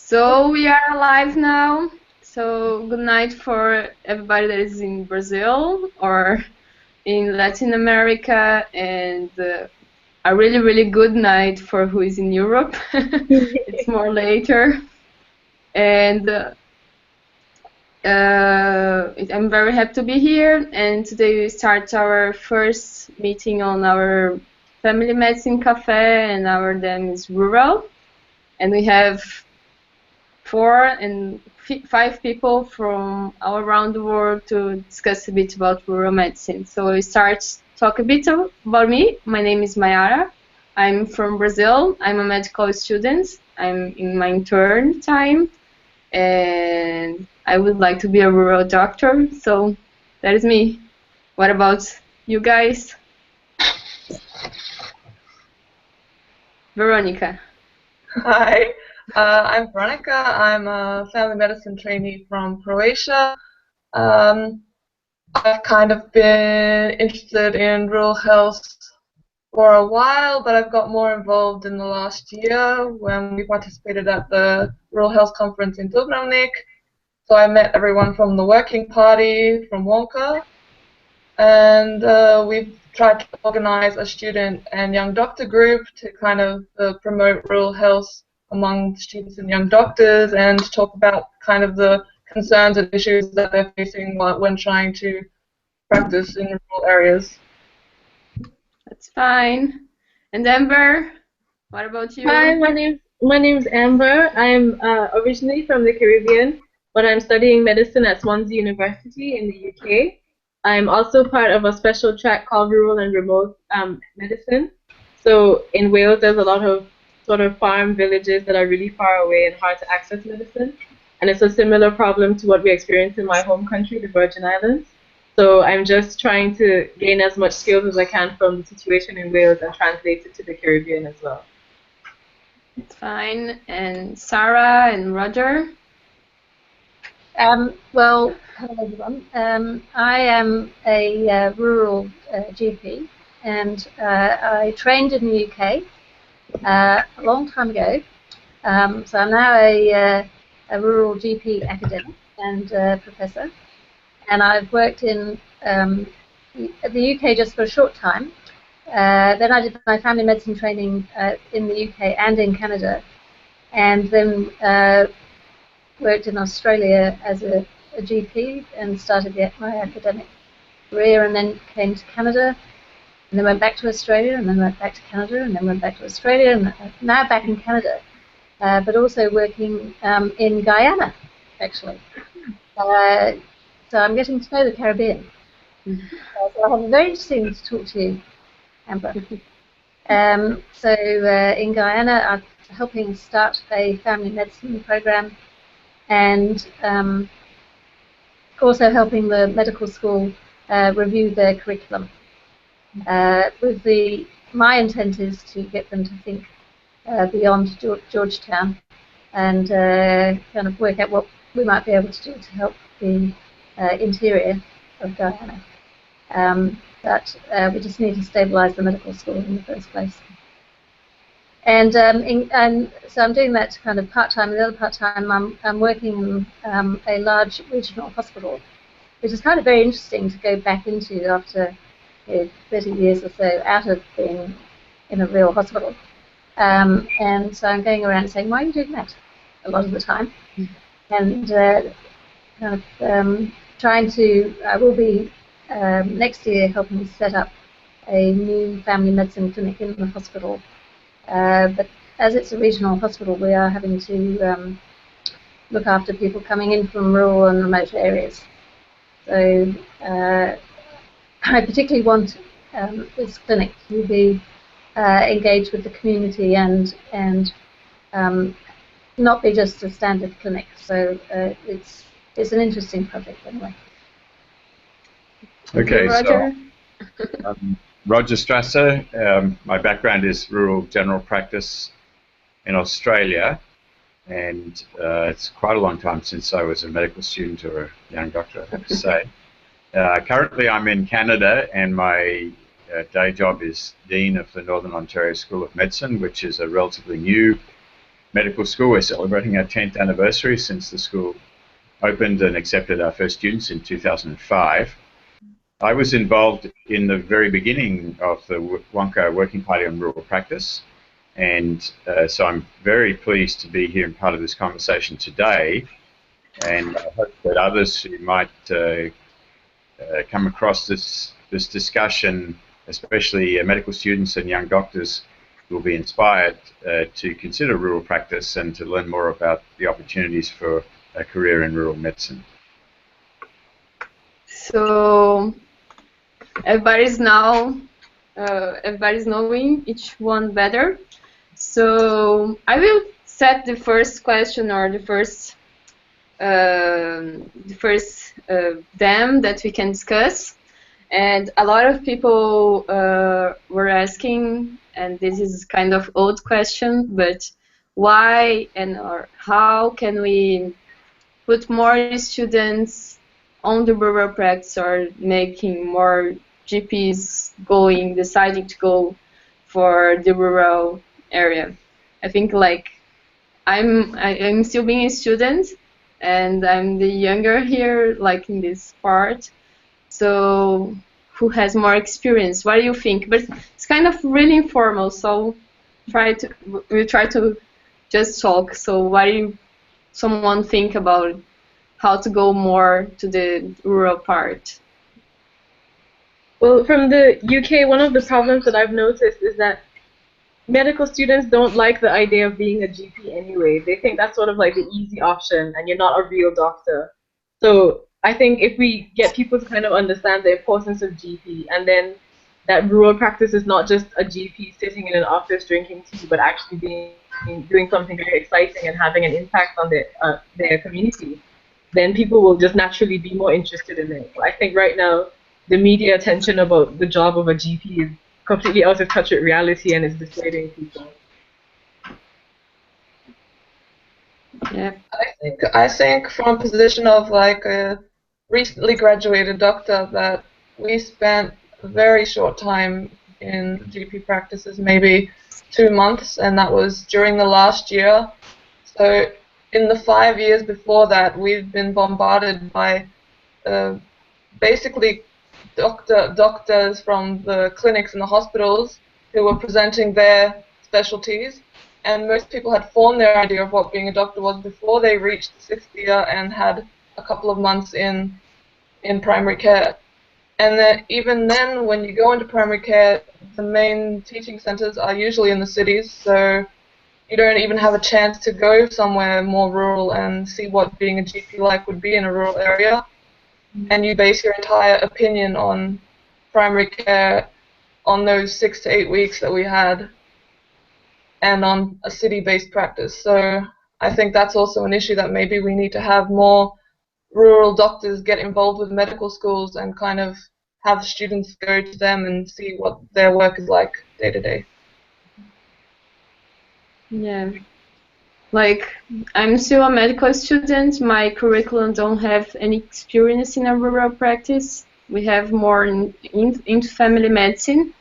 So we are live now. So good night for everybody that is in Brazil or in Latin America, and a really, really good night for who is in Europe. It's more later. And I'm very happy to be here. And today we start our first meeting on our Family Medicine Cafe, and our name is Rural. And we have 5 people from all around the world to discuss a bit about rural medicine. So we start talk a bit about me. My name is Mayara. I'm from Brazil. I'm a medical student. I'm in my intern time, and I would like to be a rural doctor. So that is me. What about you guys? Veronika. Hi, I'm Veronika. I'm a family medicine trainee from Croatia. I've kind of been interested in rural health for a while, but I've got more involved in the last year when we participated at the Rural Health Conference in Dubrovnik. So I met everyone from the Working Party, from Wonka, and we've tried to organize a student and young doctor group to kind of promote rural health among students and young doctors, and talk about kind of the concerns and issues that they're facing when trying to practice in rural areas. That's fine. And Amber, what about you? Hi, my name's Amber. I'm originally from the Caribbean, but I'm studying medicine at Swansea University in the UK. I'm also part of a special track called Rural and Remote Medicine. So in Wales, there's a lot of sort of farm villages that are really far away and hard to access medicine. And it's a similar problem to what we experience in my home country, the Virgin Islands. So I'm just trying to gain as much skills as I can from the situation in Wales and translate it to the Caribbean as well. It's fine. And Sarah and Roger? Well, hello everyone. I am a rural GP, and I trained in the UK a long time ago. So I'm now a rural GP academic and professor, and I've worked in the UK just for a short time. Then I did my family medicine training in the UK and in Canada, and then worked in Australia as a GP and started my academic career, and then came to Canada, and then went back to Australia, and then went back to Canada, and then went back to Australia, and now back in Canada, but also working in Guyana, actually. So I'm getting to know the Caribbean. So I have a very interesting to talk to you, Amber. So in Guyana, I'm helping start a family medicine program, and also helping the medical school review their curriculum. My intent is to get them to think beyond Georgetown, and kind of work out what we might be able to do to help the interior of Guyana. But we just need to stabilise the medical school in the first place. And so I'm doing that kind of part-time. The other part-time, I'm working in a large regional hospital, which is kind of very interesting to go back into after 30 years or so out of being in a real hospital. And so I'm going around saying, why are you doing that? A lot of the time. And kind of trying to, I will be next year helping set up a new family medicine clinic in the hospital. But as it's a regional hospital, we are having to look after people coming in from rural and remote areas. So I particularly want this clinic to be engaged with the community and not be just a standard clinic. So it's an interesting project anyway. Okay, Roger? so Roger Strasser. My background is rural general practice in Australia, and it's quite a long time since I was a medical student or a young doctor, I have to say. Currently I'm in Canada, and my day job is Dean of the Northern Ontario School of Medicine, which is a relatively new medical school. We're celebrating our 10th anniversary since the school opened and accepted our first students in 2005. I was involved in the very beginning of the Wonka Working Party on Rural Practice, and so I'm very pleased to be here and part of this conversation today, and I hope that others who might come across this discussion, especially medical students and young doctors, will be inspired to consider rural practice and to learn more about the opportunities for a career in rural medicine. So everybody's knowing each one better. So I will set the first question, or the first them that we can discuss. And a lot of people were asking, and this is kind of old question, but why or how can we put more students on the rural practice, or making more GPs deciding to go for the rural area? I think I'm still being a student, and I'm the younger here, in this part. So who has more experience? What do you think? But it's kind of really informal, so we'll try to just talk. So what do someone think about how to go more to the rural part? Well, from the UK, one of the problems that I've noticed is that medical students don't like the idea of being a GP anyway. They think that's sort of like the easy option, and you're not a real doctor. So I think if we get people to kind of understand the importance of GP, and then that rural practice is not just a GP sitting in an office drinking tea, but actually doing something very exciting and having an impact on their community, then people will just naturally be more interested in it. I think right now the media attention about the job of a GP is completely out of touch with reality, and is dissuading people. Yeah. I think from a position of a recently graduated doctor that we spent a very short time in GP practices, maybe 2 months, and that was during the last year. So in the 5 years before that, we've been bombarded by basically doctors from the clinics and the hospitals who were presenting their specialties, and most people had formed their idea of what being a doctor was before they reached the 6th year and had a couple of months in primary care. And then, even then, when you go into primary care, the main teaching centers are usually in the cities, so you don't even have a chance to go somewhere more rural and see what being a GP would be in a rural area. And you base your entire opinion on primary care on those 6 to 8 weeks that we had, and on a city-based practice. So I think that's also an issue, that maybe we need to have more rural doctors get involved with medical schools and kind of have students go to them and see what their work is like day to day. Yeah. I'm still a medical student. My curriculum don't have any experience in a rural practice. We have more into family medicine,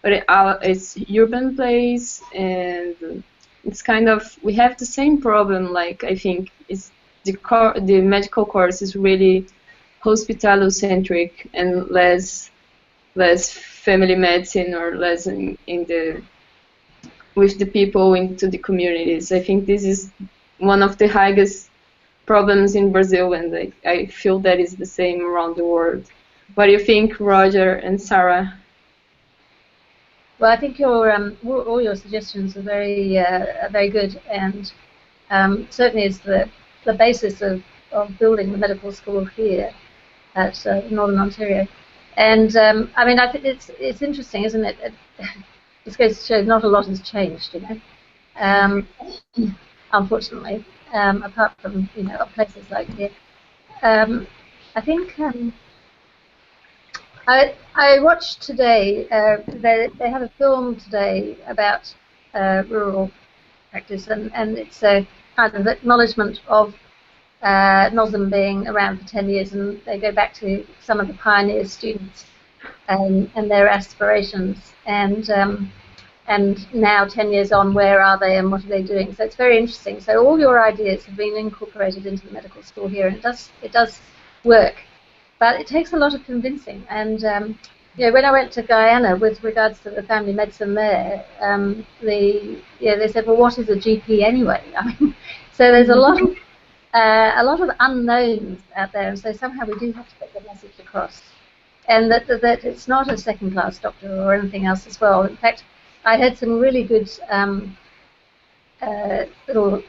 but it's urban place, and it's kind of, we have the same problem. I think it's the medical course is really hospital-centric and less family medicine, or less with the people into the communities. I think this is one of the highest problems in Brazil, and I feel that is the same around the world. What do you think, Roger and Sarah? Well, I think all your suggestions are very good, and certainly is the basis of building the medical school here at Northern Ontario. And I mean, I think it's interesting, isn't it? This goes to show not a lot has changed, unfortunately, apart from places like here. I think I watched today. They have a film today about rural practice, and it's a kind of acknowledgement of NOSM being around for 10 years, and they go back to some of the pioneer students and their aspirations. And and now 10 years on, where are they and what are they doing? So it's very interesting. So all your ideas have been incorporated into the medical school here, and it does work, but it takes a lot of convincing. And when I went to Guyana with regards to the family medicine there, they said, well, what is a GP anyway? I mean, so there's a lot of unknowns out there, and so somehow we do have to get the message across. And that it's not a second-class doctor or anything else as well. In fact, I had some really good little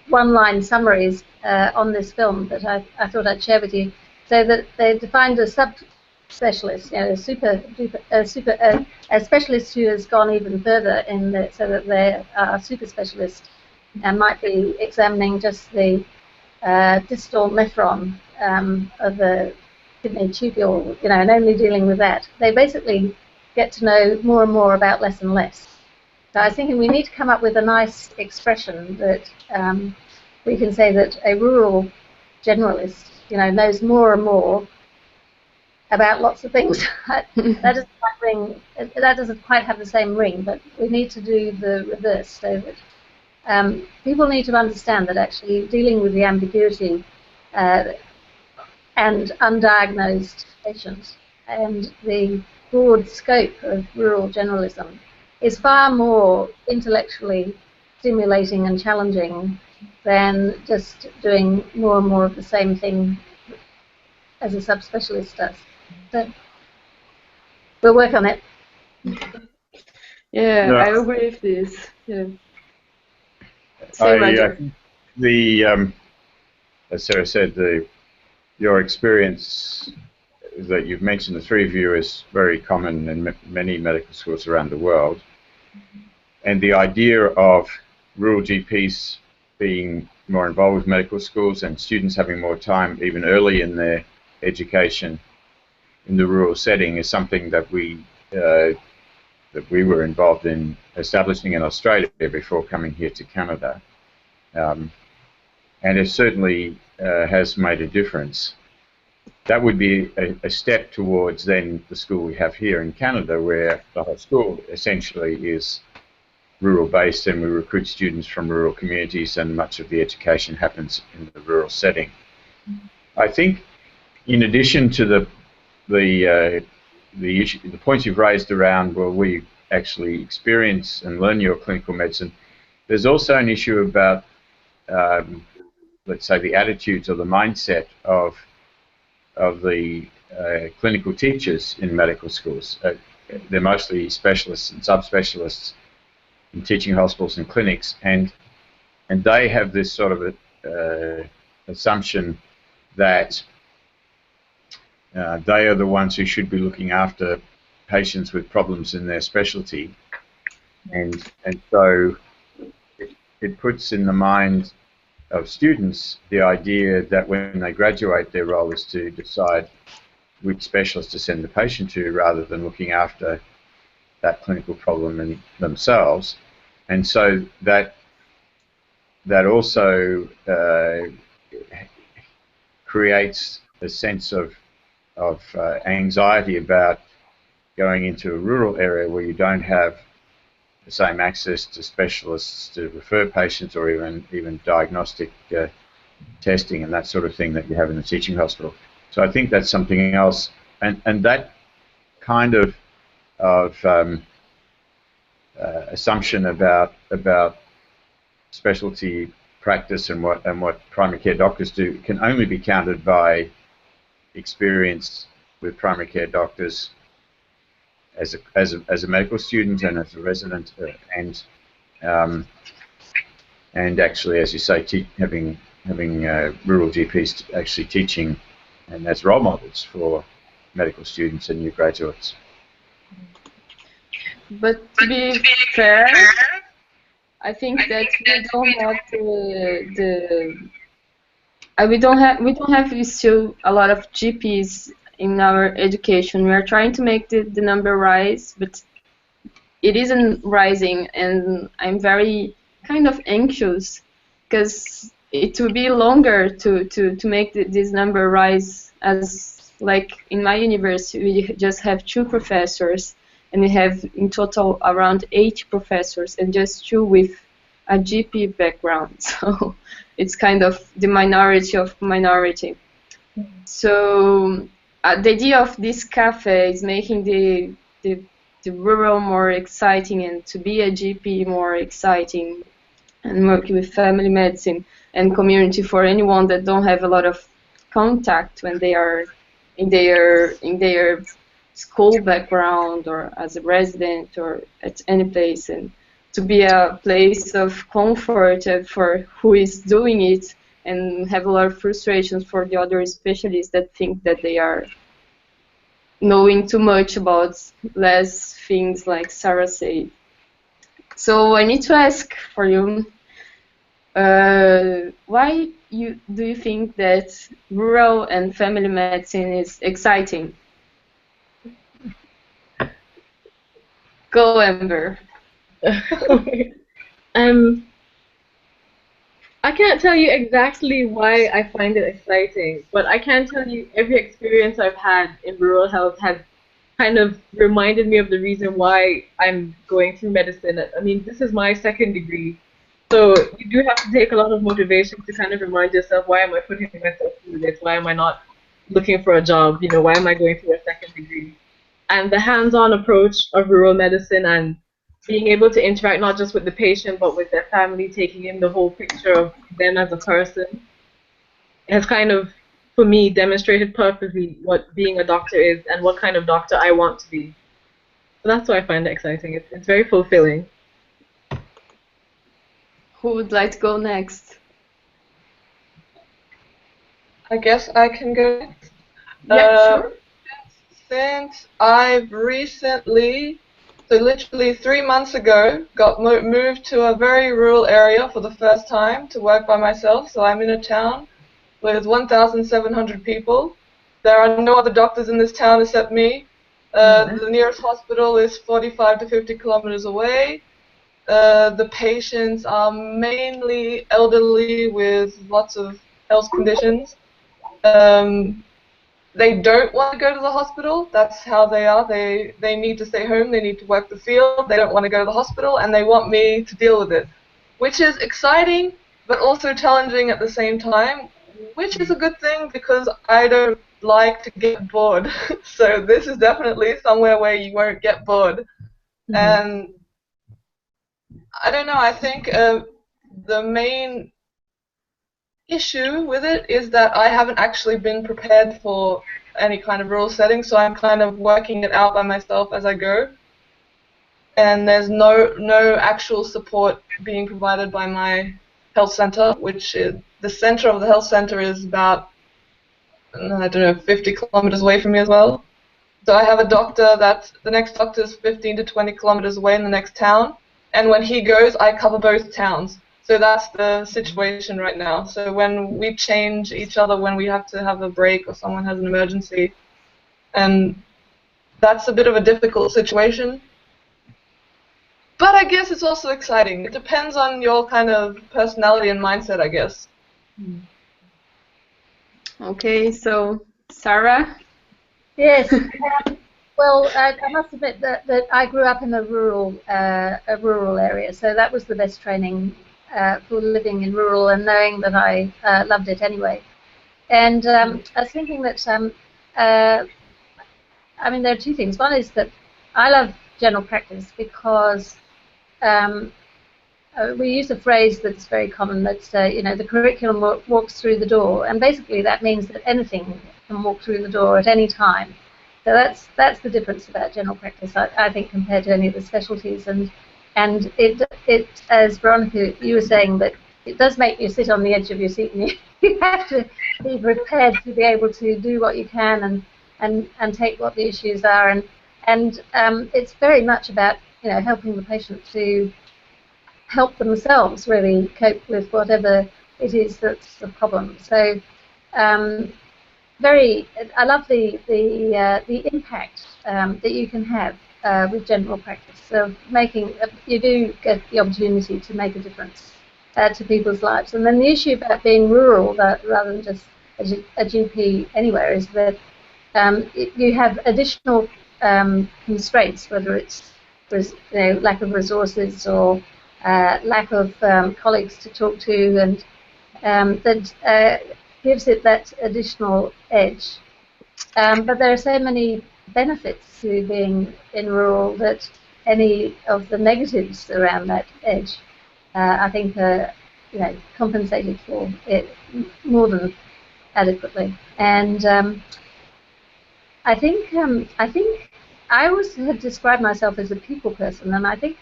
one-line summaries on this film that I thought I'd share with you. So that they defined a subspecialist, a specialist who has gone even further so that they're a super specialist and might be examining just the distal nephron of the kidney tubule, and only dealing with that. They basically get to know more and more about less and less. So I was thinking we need to come up with a nice expression that we can say that a rural generalist, knows more and more about lots of things. that doesn't quite have the same ring, but we need to do the reverse, so that people need to understand that actually dealing with the ambiguity and undiagnosed patients and the broad scope of rural generalism is far more intellectually stimulating and challenging than just doing more and more of the same thing as a subspecialist does. So we'll work on it. Yeah, I agree with this. Yeah. As Sarah said, your experience that you've mentioned, the three of you, is very common in many medical schools around the world. And the idea of rural GPs being more involved with medical schools and students having more time even early in their education in the rural setting is something that we were involved in establishing in Australia before coming here to Canada. And it certainly has made a difference. That would be a step towards then the school we have here in Canada, where the whole school essentially is rural-based, and we recruit students from rural communities, and much of the education happens in the rural setting. I think, in addition to the points you've raised around, well, we actually experience and learn your clinical medicine, there's also an issue about, let's say, the attitudes or the mindset of the clinical teachers in medical schools. They're mostly specialists and subspecialists in teaching hospitals and clinics, and they have this sort of assumption that they are the ones who should be looking after patients with problems in their specialty, and so it puts in the mind of students the idea that when they graduate, their role is to decide which specialist to send the patient to, rather than looking after that clinical problem in themselves. And so that also creates a sense of anxiety about going into a rural area where you don't have the same access to specialists to refer patients, or even diagnostic testing and that sort of thing that you have in the teaching hospital. So I think that's something else, and that kind of assumption about specialty practice and what primary care doctors do can only be countered by experience with primary care doctors as a medical student and as a resident, and actually, as you say, having rural GPs actually teaching and as role models for medical students and new graduates. But to be fair, I think that we don't have still a lot of GPs in our education. We are trying to make the number rise, but it isn't rising, and I'm very kind of anxious because it will be longer to make this number rise. As like in my university, we just have 2 professors, and we have in total around 80 professors and just 2 with a GP background. So it's kind of the minority of minority. So the idea of this cafe is making the rural more exciting, and to be a GP more exciting, and working with family medicine and community for anyone that don't have a lot of contact when they are in their school background or as a resident or at any place, and to be a place of comfort for who is doing it, and have a lot of frustrations for the other specialists that think that they are knowing too much about less things, like Sarah said. So I need to ask for you, why do you think that rural and family medicine is exciting? Go, Amber. I can't tell you exactly why I find it exciting, but I can tell you every experience I've had in rural health has kind of reminded me of the reason why I'm going through medicine. I mean, this is my second degree, so you do have to take a lot of motivation to kind of remind yourself, why am I putting myself through this? Why am I not looking for a job? You know, why am I going through a second degree? And the hands-on approach of rural medicine and being able to interact not just with the patient but with their family, taking in the whole picture of them as a person, has kind of, for me, demonstrated perfectly what being a doctor is and what kind of doctor I want to be. So that's why I find it exciting. It's very fulfilling. Who would like to go next? I guess I can go next. Yeah, sure. Since I've recently, so literally 3 months ago, got moved to a very rural area for the first time to work by myself. So I'm in a town with 1,700 people. There are no other doctors in this town except me. The nearest hospital is 45 to 50 kilometers away. The patients are mainly elderly with lots of health conditions. They don't want to go to the hospital. That's how they are. They need to stay home. They need to work the field. They don't want to go to the hospital, and they want me to deal with it, which is exciting but also challenging at the same time, which is a good thing because I don't like to get bored. So this is definitely somewhere where you won't get bored. And I don't know, I think the main issue with it is that I haven't actually been prepared for any kind of rural setting, so I'm kind of working it out by myself as I go. And there's no actual support being provided by my health center, which is, the center of the health center is about, I don't know, 50 kilometers away from me as well. So I have a doctor that the next doctor is 15 to 20 kilometers away in the next town, and when he goes, I cover both towns. So that's the situation right now. So when we change each other, when we have to have a break or someone has an emergency, and that's a bit of a difficult situation. But I guess it's also exciting. It depends on your kind of personality and mindset, I guess. Okay, so Sarah? Yes. Well, I must admit that I grew up in a rural area, so that was the best training for living in rural and knowing that I loved it anyway. And I was thinking that, I mean, there are two things. One is that I love general practice because we use a phrase that's very common, that's, you know, the curriculum walks through the door, and basically that means that anything can walk through the door at any time. So that's the difference about general practice, I think, compared to any of the specialties. And it, as Veronika, you were saying, that it does make you sit on the edge of your seat, and you have to be prepared to be able to do what you can and take what the issues are. And it's very much about, you know, helping the patient to help themselves really cope with whatever it is that's the problem. So I love the impact that you can have with general practice. So you do get the opportunity to make a difference to people's lives. And then the issue about being rural, rather than just a GP anywhere, is that you have additional constraints, whether it's lack of resources or lack of colleagues to talk to, and that gives it that additional edge. But there are so many benefits to being in rural that any of the negatives around that edge, I think, are compensated for it more than adequately. And I think I always had described myself as a people person, and I think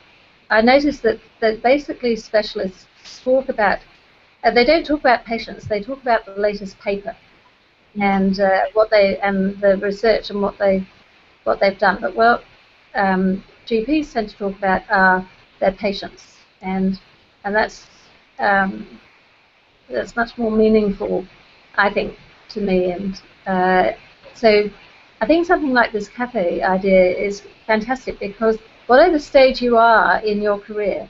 I noticed that basically specialists talk about they don't talk about patients, they talk about the latest paper and the research and what they've done. But GPs tend to talk about their patients, and that's much more meaningful, I think, to me. And so I think something like this cafe idea is fantastic, because whatever stage you are in your career,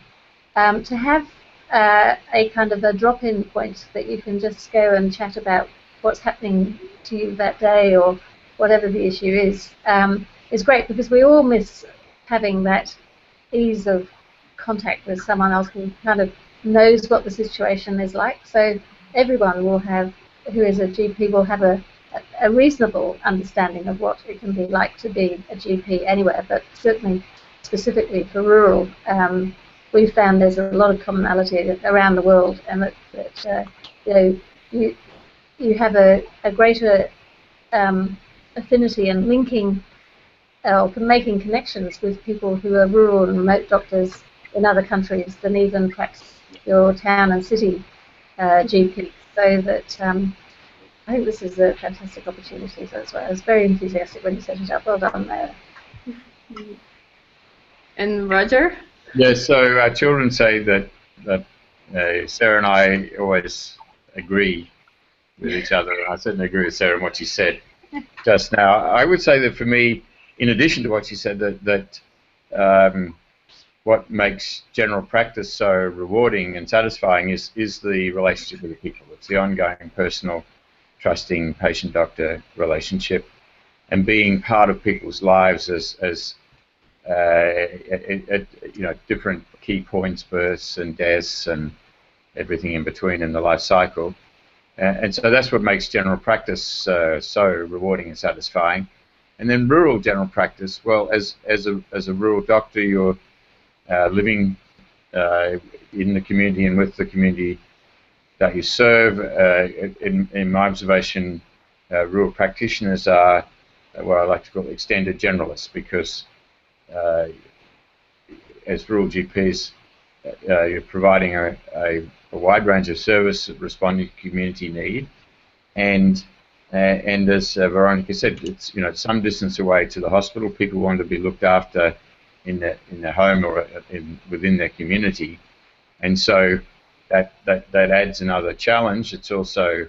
to have a kind of a drop-in point that you can just go and chat about what's happening to you that day or whatever the issue is great, because we all miss having that ease of contact with someone else who kind of knows what the situation is like. So everyone will have, who is a GP, will have a reasonable understanding of what it can be like to be a GP anywhere, but certainly specifically for rural, we've found there's a lot of commonality around the world, and that you have a greater affinity and linking or making connections with people who are rural and remote doctors in other countries than even perhaps your town and city GP. So that I think this is a fantastic opportunity. So that's why I was very enthusiastic when you set it up. Well done there. And Roger? Yeah, so our children say that Sarah and I always agree with each other, and I certainly agree with Sarah in what she said just now. I would say that for me, in addition to what she said, that what makes general practice so rewarding and satisfying is the relationship with the people. It's the ongoing personal, trusting patient-doctor relationship, and being part of people's lives as different key points, births and deaths and everything in between in the life cycle. And so that's what makes general practice so rewarding and satisfying. And then rural general practice, well, as a rural doctor, you're living in the community and with the community that you serve. In my observation, rural practitioners are what I like to call extended generalists, because as rural GPs, you're providing a wide range of service responding to community need, and as Veronika said, it's some distance away to the hospital. People want to be looked after in their home or within their community, and so that adds another challenge. It's also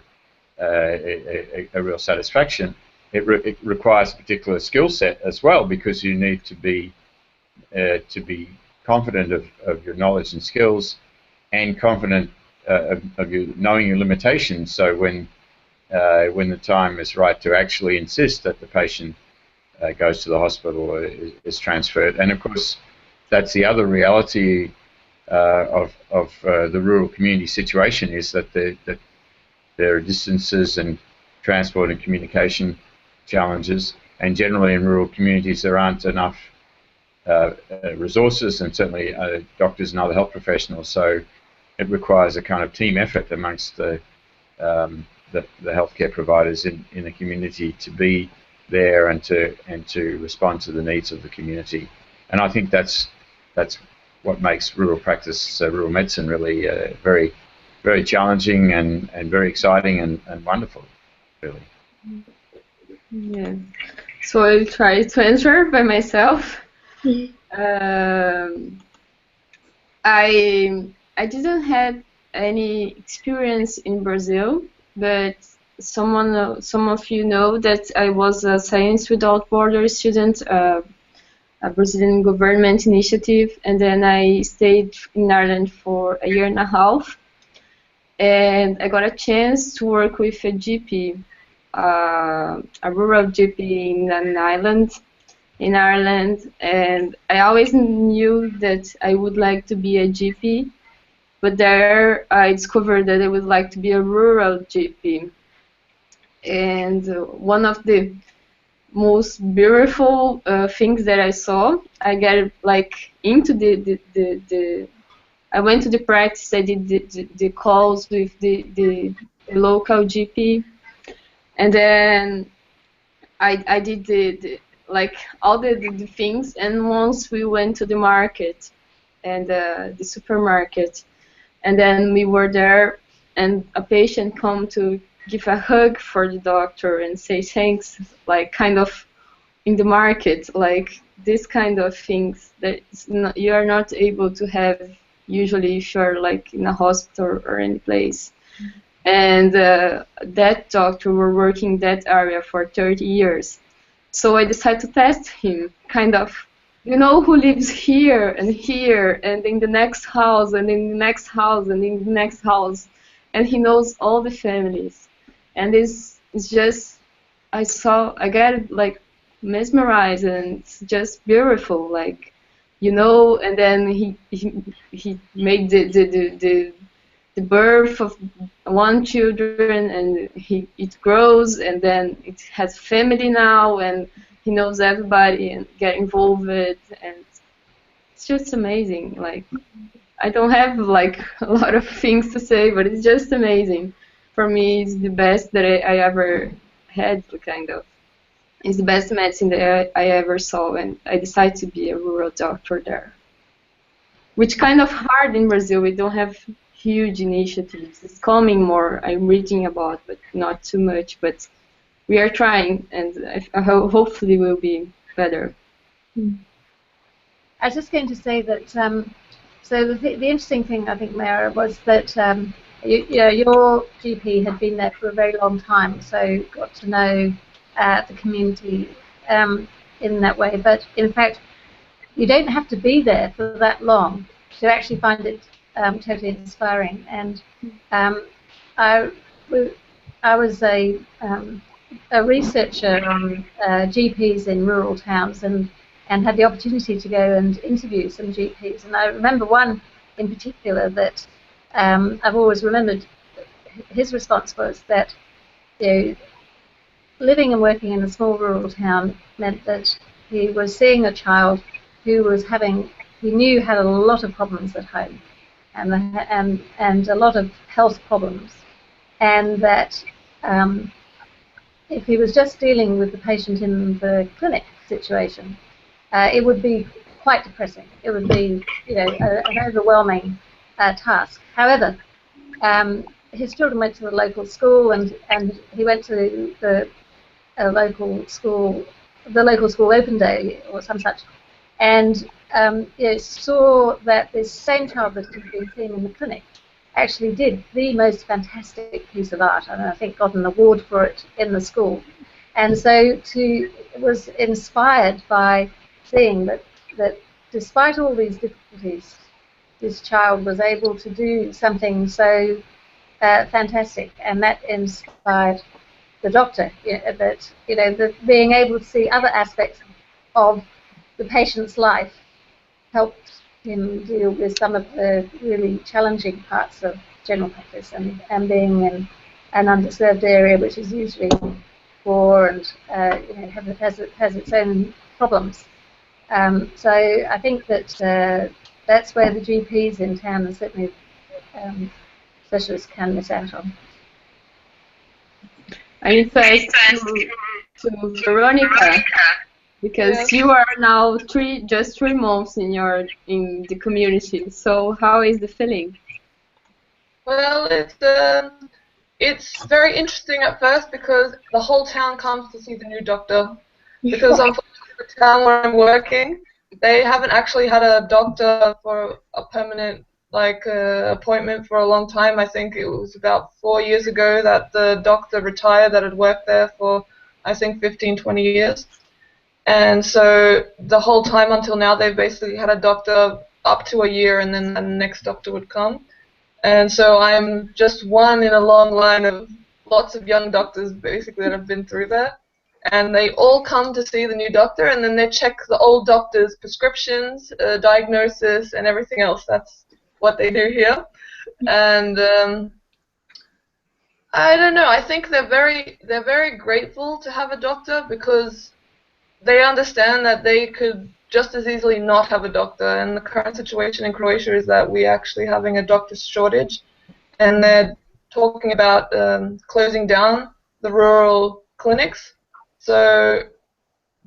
a real satisfaction. It requires a particular skill set as well, because you need to be confident of your knowledge and skills, and confident of you knowing your limitations. So when the time is right to actually insist that the patient goes to the hospital or is transferred. And of course, that's the other reality of the rural community situation, is that there are distances and transport and communication challenges, and generally in rural communities there aren't enough resources, and certainly doctors and other health professionals. So it requires a kind of team effort amongst the healthcare providers in the community to be there and to respond to the needs of the community. And I think that's what makes rural practice, rural medicine, really very, very challenging and very exciting and wonderful, really. Yeah. So I'll try to answer by myself. I didn't have any experience in Brazil, but some of you know that I was a Science Without Borders student, a Brazilian government initiative, and then I stayed in Ireland for a year and a half, and I got a chance to work with a GP, a rural GP in an island, in Ireland, and I always knew that I would like to be a GP, but there I discovered that I would like to be a rural GP. And one of the most beautiful things that I saw, I got like into the I went to the practice, I did the calls with the local GP, and then I did the like all the things, and once we went to the market and the supermarket, and then we were there, and a patient come to give a hug for the doctor and say thanks, like kind of in the market, like this kind of things that you are not able to have usually if you're like in a hospital or any place. And that doctor were working that area for 30 years. So I decided to test him, kind of, you know, who lives here and in the next house and in the next house and in the next house. And he knows all the families. And it's just, I got like mesmerized, and it's just beautiful, like, you know. And then he made the birth of one children, and it grows, and then it has family now, and he knows everybody and get involved, and it's just amazing. Like, I don't have like a lot of things to say, but it's just amazing. For me, it's the best that I ever had, kind of. It's the best medicine that I ever saw, and I decided to be a rural doctor there. Which kind of hard in Brazil. We don't have huge initiatives. It's coming more. I'm reading about, but not too much. But we are trying, and hopefully we'll be better. I was just going to say that. So the interesting thing, I think, Mayara, was that your GP had been there for a very long time, so got to know the community in that way. But in fact, you don't have to be there for that long to actually find it totally inspiring. And I was a researcher on GPs in rural towns, and had the opportunity to go and interview some GPs. And I remember one in particular that I've always remembered. His response was that, you know, living and working in a small rural town meant that he was seeing a child who was he knew had a lot of problems at home, and a lot of health problems, and that if he was just dealing with the patient in the clinic situation, it would be quite depressing. It would be, you know, an overwhelming task. However, his children went to the local school, and he went to the local school open day or some such, and saw that this same child that had been seen in the clinic actually did the most fantastic piece of art, and I think got an award for it in the school. And so was inspired by seeing that despite all these difficulties, this child was able to do something so fantastic, and that inspired the doctor. That being able to see other aspects of the patient's life helped him deal with some of the really challenging parts of general practice, and being in an underserved area, which is usually poor and has its own problems. So I think that that's where the GPs in town, and certainly specialists, can miss out on. I pass to Veronika, because you are now just 3 months in the community. So how is the feeling? Well, it's very interesting at first because the whole town comes to see the new doctor. Because unfortunately, the town where I'm working, they haven't actually had a doctor for a permanent appointment for a long time. I think it was about 4 years ago that the doctor retired that had worked there for, I think, 15, 20 years. And so the whole time until now, they've basically had a doctor up to a year, and then the next doctor would come. And so I'm just one in a long line of lots of young doctors, basically, that have been through that. and they all come to see the new doctor, and then they check the old doctor's prescriptions, diagnosis, and everything else. That's what they do here. And I don't know. I think they're very grateful to have a doctor because they understand that they could just as easily not have a doctor. And the current situation in Croatia is that we're actually having a doctor shortage, and they're talking about closing down the rural clinics. So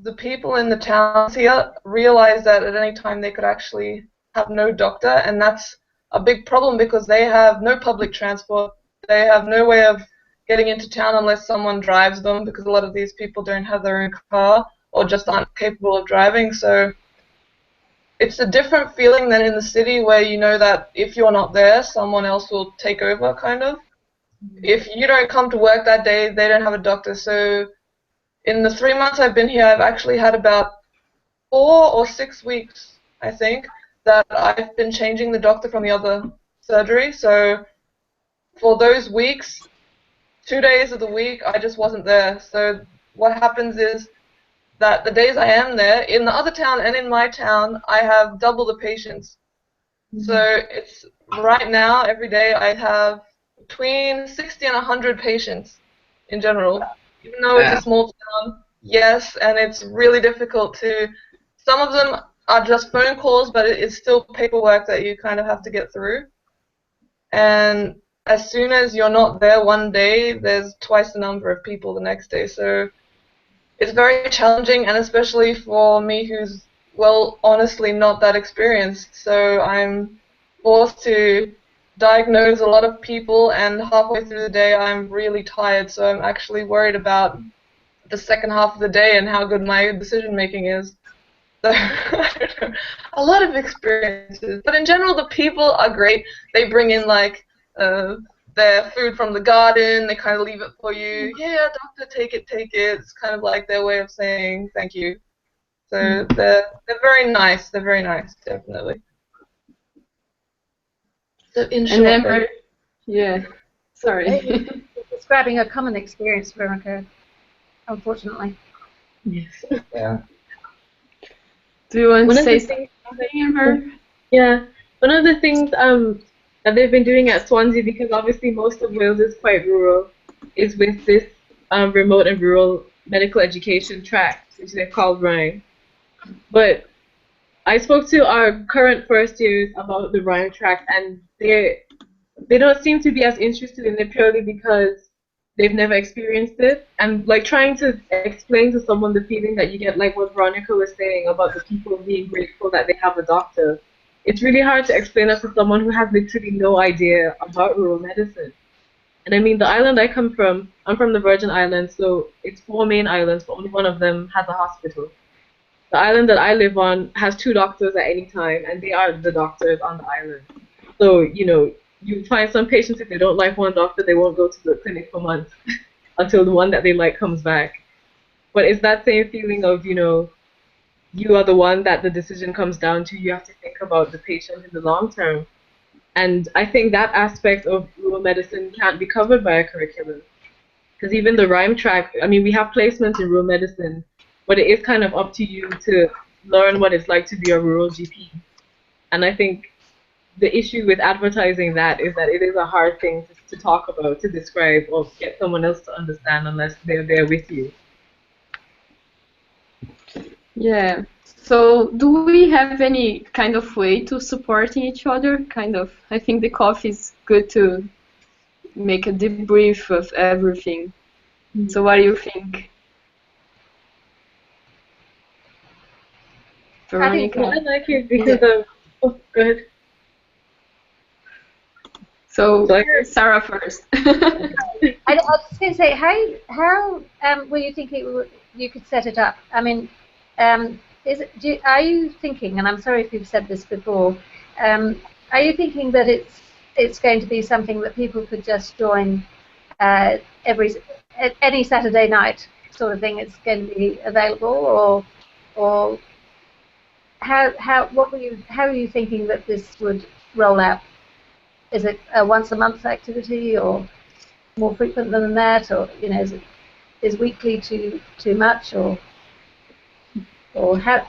the people in the towns here realize that at any time they could actually have no doctor, and that's a big problem because they have no public transport. They have no way of getting into town unless someone drives them, because a lot of these people don't have their own car or just aren't capable of driving. So it's a different feeling than in the city, where you know that if you're not there, someone else will take over, kind of. If you don't come to work that day, they don't have a doctor. So in the 3 months I've been here, I've actually had about 4 or 6 weeks, I think, that I've been changing the doctor from the other surgery. So for those weeks, 2 days of the week, I just wasn't there. So what happens is that the days I am there, in the other town and in my town, I have double the patients. So it's right now, every day, I have between 60 and 100 patients in general. Even though it's a small town, yes, and it's really difficult to, some of them are just phone calls, but it's still paperwork that you kind of have to get through. And as soon as you're not there one day, there's twice the number of people the next day. So it's very challenging, and especially for me who's, well, honestly not that experienced. So I'm forced to diagnose a lot of people, and halfway through the day I'm really tired, so I'm actually worried about the second half of the day and how good my decision making is. So I don't know, a lot of experiences. But in general, the people are great. They bring in like their food from the garden. They kind of leave it for you. Yeah, doctor, take it, take it. It's kind of like their way of saying thank you. So they're very nice. They're very nice, definitely. So in short, And then, yeah, sorry. You're describing a common experience, Veronika, unfortunately. Yes. yeah. Do you want One to of say the things, something, Amber? yeah, one of the things that they've been doing at Swansea, because obviously most of Wales is quite rural, is with this remote and rural medical education track, which they call RHYME. But I spoke to our current first years about the RHYME track, and they don't seem to be as interested in it purely because they've never experienced it. And like trying to explain to someone the feeling that you get, like what Veronika was saying about the people being grateful that they have a doctor, it's really hard to explain that to someone who has literally no idea about rural medicine. And I mean, the island I come from, I'm from the Virgin Islands, so it's 4 main islands, but only one of them has a hospital. The island that I live on has 2 doctors at any time, and they are the doctors on the island. So, you know, you find some patients, if they don't like one doctor, they won't go to the clinic for months until the one that they like comes back. But it's that same feeling of, you know, you are the one that the decision comes down to. You have to think about the patient in the long term. And I think that aspect of rural medicine can't be covered by a curriculum. Because even the RHYME track, I mean, we have placements in rural medicine, but it is kind of up to you to learn what it's like to be a rural GP. And I think the issue with advertising that is that it is a hard thing to talk about, to describe, or get someone else to understand unless they're there with you. Yeah. So do we have any kind of way to supporting each other? Kind of. I think the coffee is good to make a debrief of everything. So what do you think, Veronika? I like it because of. Oh, go ahead. So Sarah first. I was just going to say, how were you thinking you could set it up? I mean, are you thinking, and I'm sorry if you've said this before, are you thinking that it's going to be something that people could just join any Saturday night sort of thing? It's going to be available, or how are you thinking that this would roll out? Is it a once a month activity, or more frequent than that, or is it? is weekly too much, or how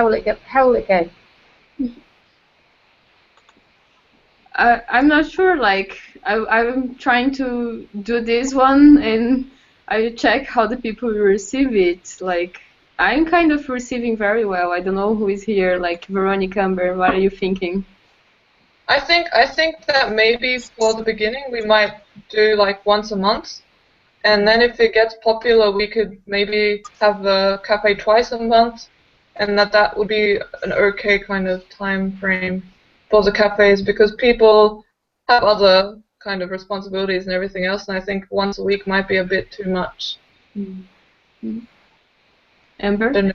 will it go? How will it go? I'm not sure. Like I'm trying to do this one, and I check how the people receive it. Like I'm kind of receiving very well. I don't know who is here. Like Veronika, Amber, what are you thinking? I think that maybe for the beginning we might do like once a month, and then if it gets popular, we could maybe have the cafe twice a month, and that would be an okay kind of time frame for the cafes, because people have other kind of responsibilities and everything else, and I think once a week might be a bit too much. Amber?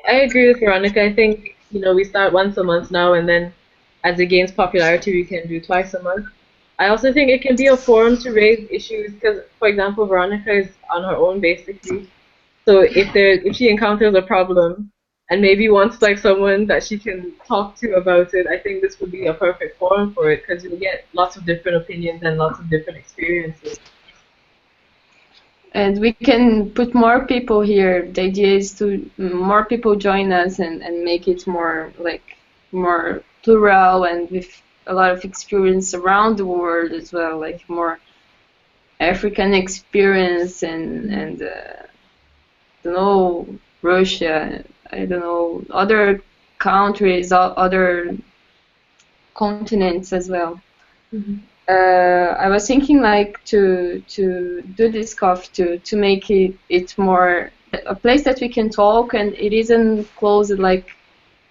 I agree with Veronika. I think, we start once a month now, and then as it gains popularity, we can do twice a month. I also think it can be a forum to raise issues because, for example, Veronika is on her own basically. So if she encounters a problem and maybe wants like someone that she can talk to about it, I think this would be a perfect forum for it because you'll get lots of different opinions and lots of different experiences. And we can put more people here. The idea is to more people join us and make it more plural and with a lot of experience around the world as well, like more African experience and I don't know, Russia, I don't know, other countries, other continents as well. I was thinking like to do this coffee to make it more a place that we can talk and it isn't closed like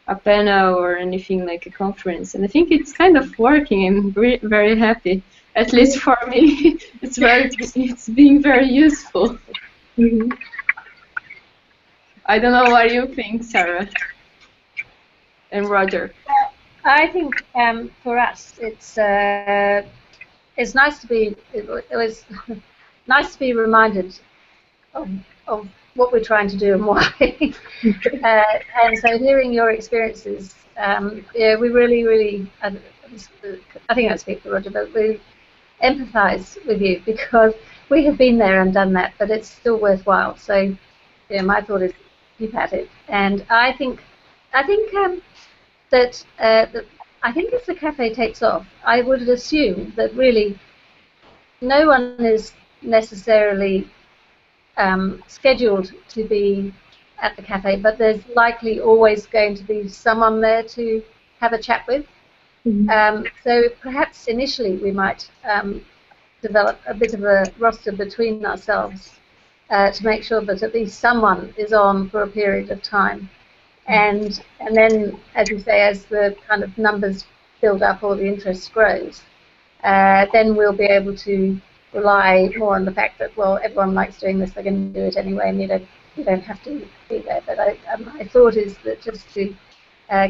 a panel or anything like a conference. And I think it's kind of working. I'm very happy. At least for me, it's being very useful. I don't know what you think, Sarah and Roger. I think for us, it's nice to be. It was nice to be reminded of what we're trying to do and why. And so, hearing your experiences, yeah, we really. I think I speak for Roger, but we empathise with you because we have been there and done that, but it's still worthwhile. So, yeah, my thought is keep at it. And I think that I think as the cafe takes off, I would assume that really no one is necessarily scheduled to be at the cafe, but there's likely always going to be someone there to have a chat with. So perhaps initially we might develop a bit of a roster between ourselves to make sure that at least someone is on for a period of time. And then, as you say, as the kind of numbers build up or the interest grows, then we'll be able to rely more on the fact that, well, everyone likes doing this, they're going to do it anyway, and you don't have to be there. But my thought is that just to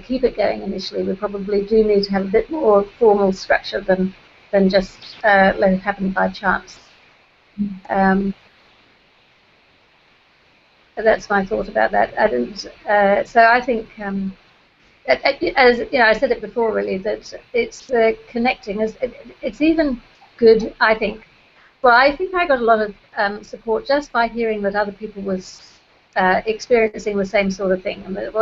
keep it going initially, we probably do need to have a bit more formal structure than just let it happen by chance. That's my thought about that. So I think, as you know, I said it before, really, that it's connecting. It's even good, I think. Well, I think I got a lot of support just by hearing that other people was experiencing the same sort of thing, and that it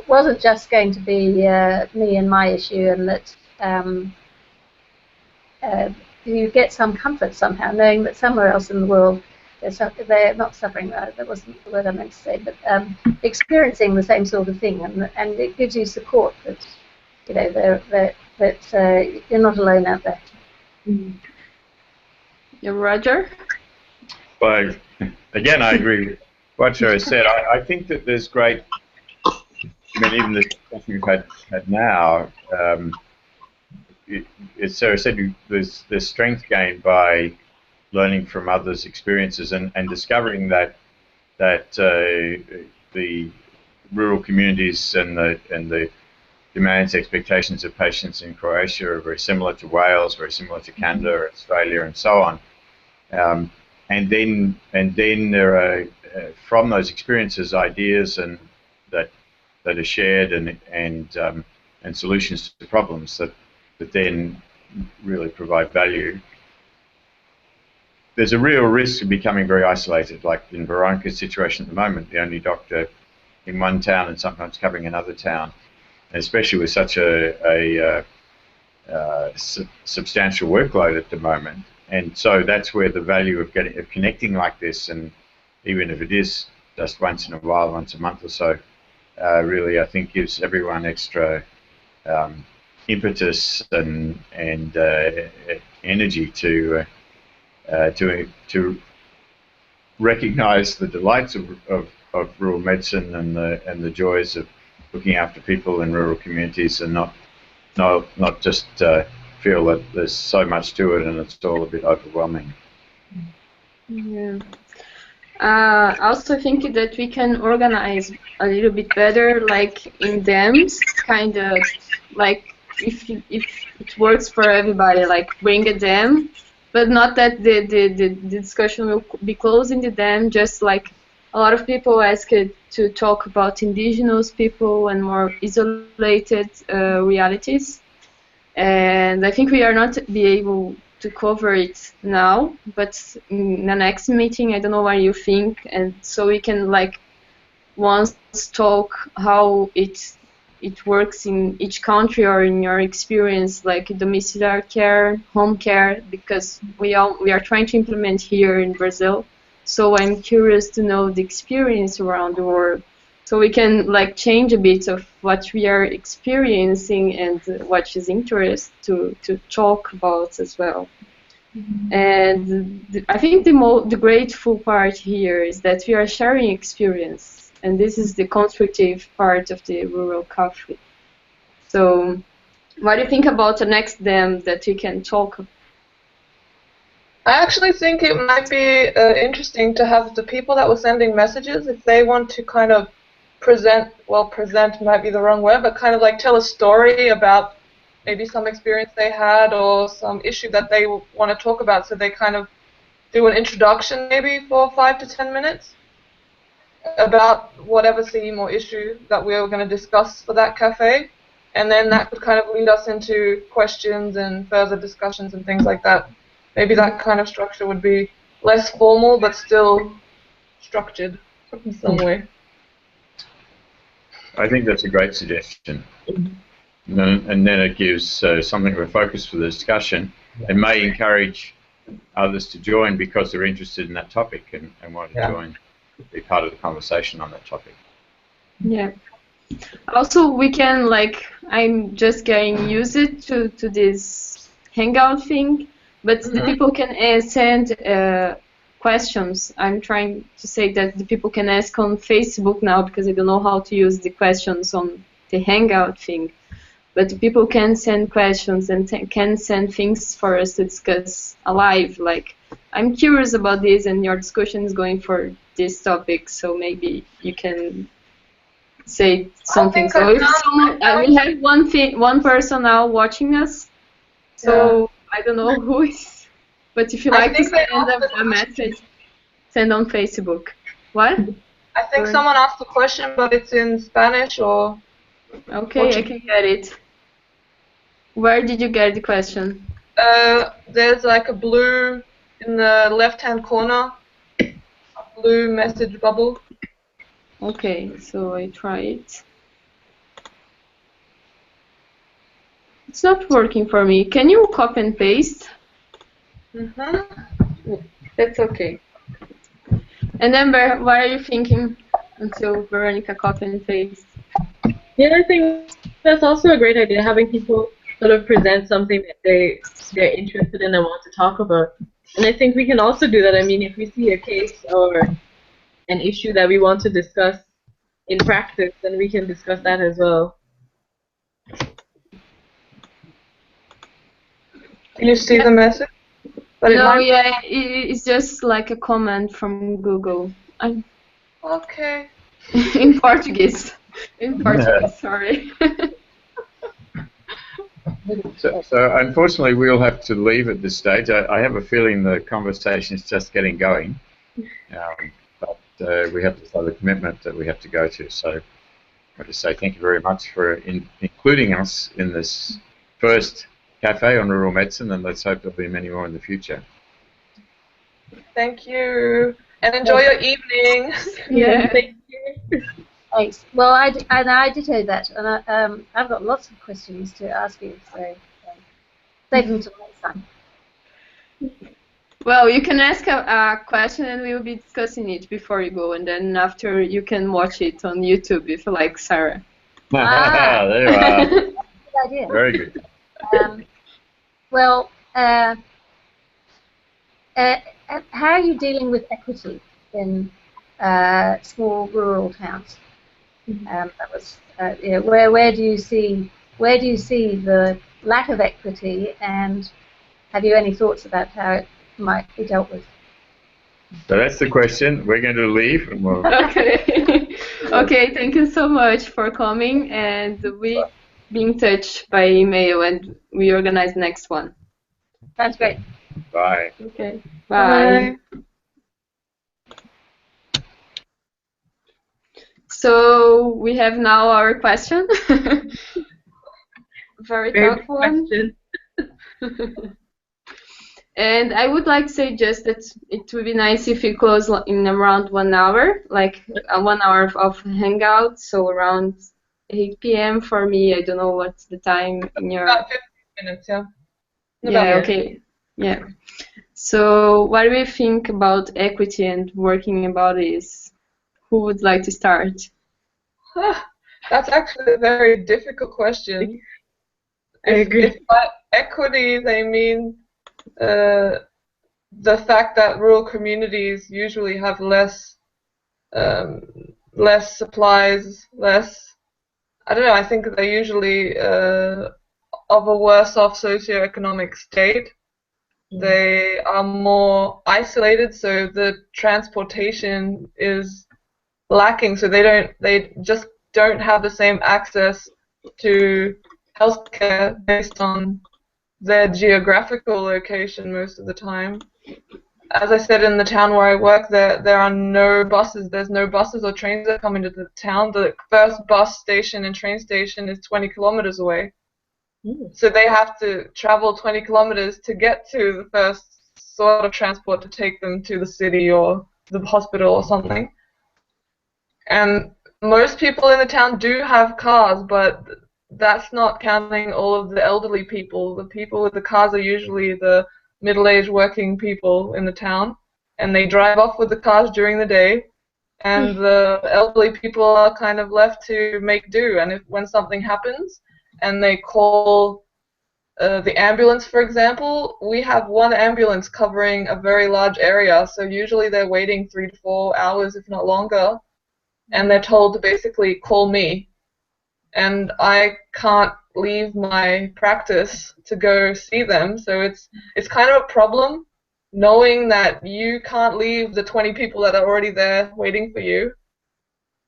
wasn't just going to be me and my issue, and that you get some comfort somehow knowing that somewhere else in the world they're not suffering. That wasn't the word I meant to say, but experiencing the same sort of thing, and it gives you support that that you're not alone out there. Yeah, Roger? Well, again, I agree with what Sarah said. I think that there's great. I mean, even the discussion we've had now, as Sarah said, there's strength gained by learning from others' experiences and discovering that the rural communities and the demands, expectations of patients in Croatia are very similar to Wales, very similar to Canada, Australia, and so on. And then there are from those experiences ideas and that are shared and solutions to problems that then really provide value. there's a real risk of becoming very isolated. Like in Veronika's situation at the moment, the only doctor in one town and sometimes covering another town, and especially with such a substantial workload at the moment. And so that's where the value of connecting like this, and even if it is just once in a while, once a month or so, really I think gives everyone extra impetus and energy to recognise the delights of rural medicine and the joys of looking after people in rural communities, and not just feel that there's so much to it and it's all a bit overwhelming. Yeah. I also think that we can organize a little bit better, like in dams, kind of like if it works for everybody, like bring a dam, but not that the discussion will be closing the dam. Just like a lot of people ask it to talk about indigenous people and more isolated realities, and I think we are not be able to cover it now, but in the next meeting, I don't know what you think, and so we can like once talk how it works in each country or in your experience, like domiciliary care, home care, because we are trying to implement here in Brazil. So I'm curious to know the experience around the world, so we can like change a bit of what we are experiencing and what is interest to talk about as well. And I think the grateful part here is that we are sharing experience, and this is the constructive part of the rural cafe. So what do you think about the next dam that we can talk? I actually think it might be interesting to have the people that were sending messages, if they want to kind of present might be the wrong word, but kind of like tell a story about maybe some experience they had or some issue that they want to talk about, so they kind of do an introduction maybe for 5 to 10 minutes about whatever theme or issue that we were going to discuss for that cafe, and then that could kind of lead us into questions and further discussions and things like that. Maybe that kind of structure would be less formal but still structured in some way. I think that's a great suggestion. And then it gives something of a focus for the discussion, and may encourage others to join because they're interested in that topic and want to join, be part of the conversation on that topic. Yeah. Also, we can, like, I'm just getting used to this Hangout thing, but the people can send questions. I'm trying to say that the people can ask on Facebook now, because I don't know how to use the questions on the Hangout thing. But people can send questions and can send things for us to discuss alive. Like, I'm curious about this, and your discussion is going for this topic, so maybe you can say something. So if someone, we have one person now watching us, so I don't know who is. But if you like to send a message, send on Facebook. What? I think someone asked a question, but it's in Spanish or... Okay, I can get it. Where did you get the question? There's like a blue, in the left-hand corner, a blue message bubble. Okay, so I try it. It's not working for me. Can you copy and paste? That's okay. And then, what are you thinking until Veronika copy and paste? Yeah, I think that's also a great idea, having people sort of present something that they're interested in and want to talk about. And I think we can also do that. I mean, if we see a case or an issue that we want to discuss in practice, then we can discuss that as well. Can you see the message? No, yeah, it's just like a comment from Google. Okay. In Portuguese. In Portuguese, sorry. So unfortunately, we'll have to leave at this stage. I have a feeling the conversation is just getting going, but we have this other commitment that we have to go to. So I want to say thank you very much for including us in this first cafe on rural medicine, and let's hope there'll be many more in the future. Thank you. And enjoy your evening. Yeah, Yeah. thank you. Thanks. Well, I ditto that, and I've got lots of questions to ask you, so save them till next time. Well, you can ask a question and we will be discussing it before you go, and then after you can watch it on YouTube if you like, Sarah. There you are. Good idea. Very good. Well, how are you dealing with equity in small rural towns? That was, where do you see the lack of equity, and have you any thoughts about how it might be dealt with? So that's the question. We're going to leave. And we'll... Okay. Okay, thank you so much for coming, and we be in touch by email and we organize the next one. Sounds great. Bye. Okay. Bye. So we have now our question. Very tough one. And I would like to say just that it would be nice if you close in around 1 hour, like 1 hour of Hangout, so around 8 p.m. for me. I don't know what's the time in your... About 15 minutes, yeah. Yeah, okay. Yeah. So what do we think about equity and working about this? Who would like to start? That's actually a very difficult question. I agree. If by equity they mean the fact that rural communities usually have less supplies, I don't know, I think they're usually of a worse off socioeconomic state. They are more isolated, so the transportation is lacking, so they just don't have the same access to healthcare based on their geographical location most of the time. As I said, in the town where I work, there are no buses. There's no buses or trains that come into the town. The first bus station and train station is 20 kilometers away. So they have to travel 20 kilometers to get to the first sort of transport to take them to the city or the hospital or something. And most people in the town do have cars, but that's not counting all of the elderly people. The people with the cars are usually the middle-aged working people in the town, and they drive off with the cars during the day, and the elderly people are kind of left to make do. And when something happens and they call the ambulance, for example, we have one ambulance covering a very large area, so usually they're waiting 3 to 4 hours, if not longer, and they're told to basically call me. And I can't leave my practice to go see them, so it's kind of a problem knowing that you can't leave the 20 people that are already there waiting for you,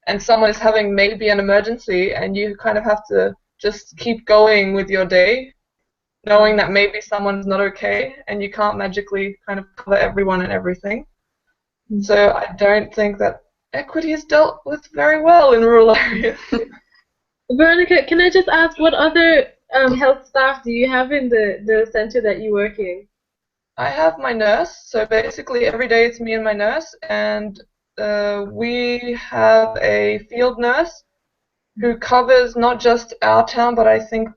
and someone is having maybe an emergency, and you kind of have to just keep going with your day, knowing that maybe someone's not okay, and you can't magically kind of cover everyone and everything. So I don't think that equity is dealt with very well in rural areas. Veronika, can I just ask, what other health staff do you have in the center that you work in? I have my nurse, so basically every day it's me and my nurse, and we have a field nurse who covers not just our town, but I think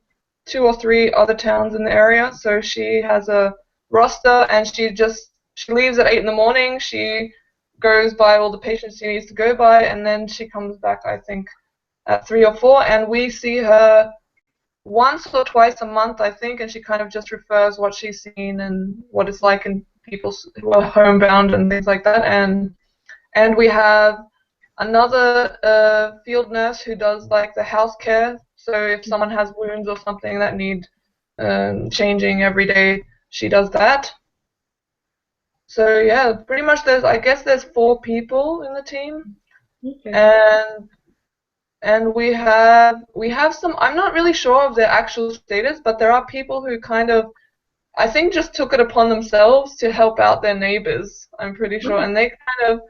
2 or 3 other towns in the area. So she has a roster, and she leaves at 8 in the morning. She goes by all the patients she needs to go by, and then she comes back, I think, at 3 or 4, and we see her once or twice a month, I think, and she kind of just refers what she's seen and what it's like in people who are homebound and things like that. And we have another field nurse who does like the house care. So if someone has wounds or something that need changing every day, she does that. So yeah, pretty much I guess there's 4 people in the team. Okay. And we have some, I'm not really sure of their actual status, but there are people who kind of, I think, just took it upon themselves to help out their neighbors, I'm pretty sure. And they kind of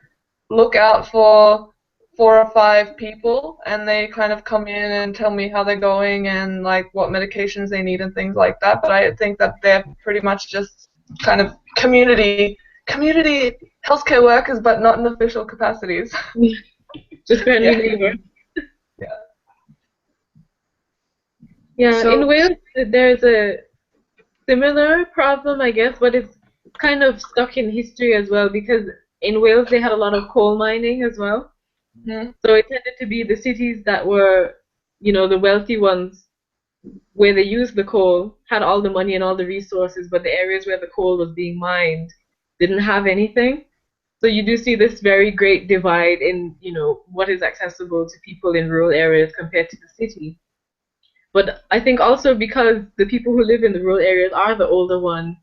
look out for 4 or 5 people, and they kind of come in and tell me how they're going and like what medications they need and things like that. But I think that they're pretty much just kind of community community healthcare workers, but not in official capacities. Just friendly Yeah. neighbor. Yeah. Yeah, So- in Wales there's a similar problem, I guess, but it's kind of stuck in history as well because in Wales they had a lot of coal mining as well. Mhm. So it tended to be the cities that were, the wealthy ones where they used the coal had all the money and all the resources, but the areas where the coal was being mined didn't have anything. So you do see this very great divide in, what is accessible to people in rural areas compared to the city. But I think also because the people who live in the rural areas are the older ones,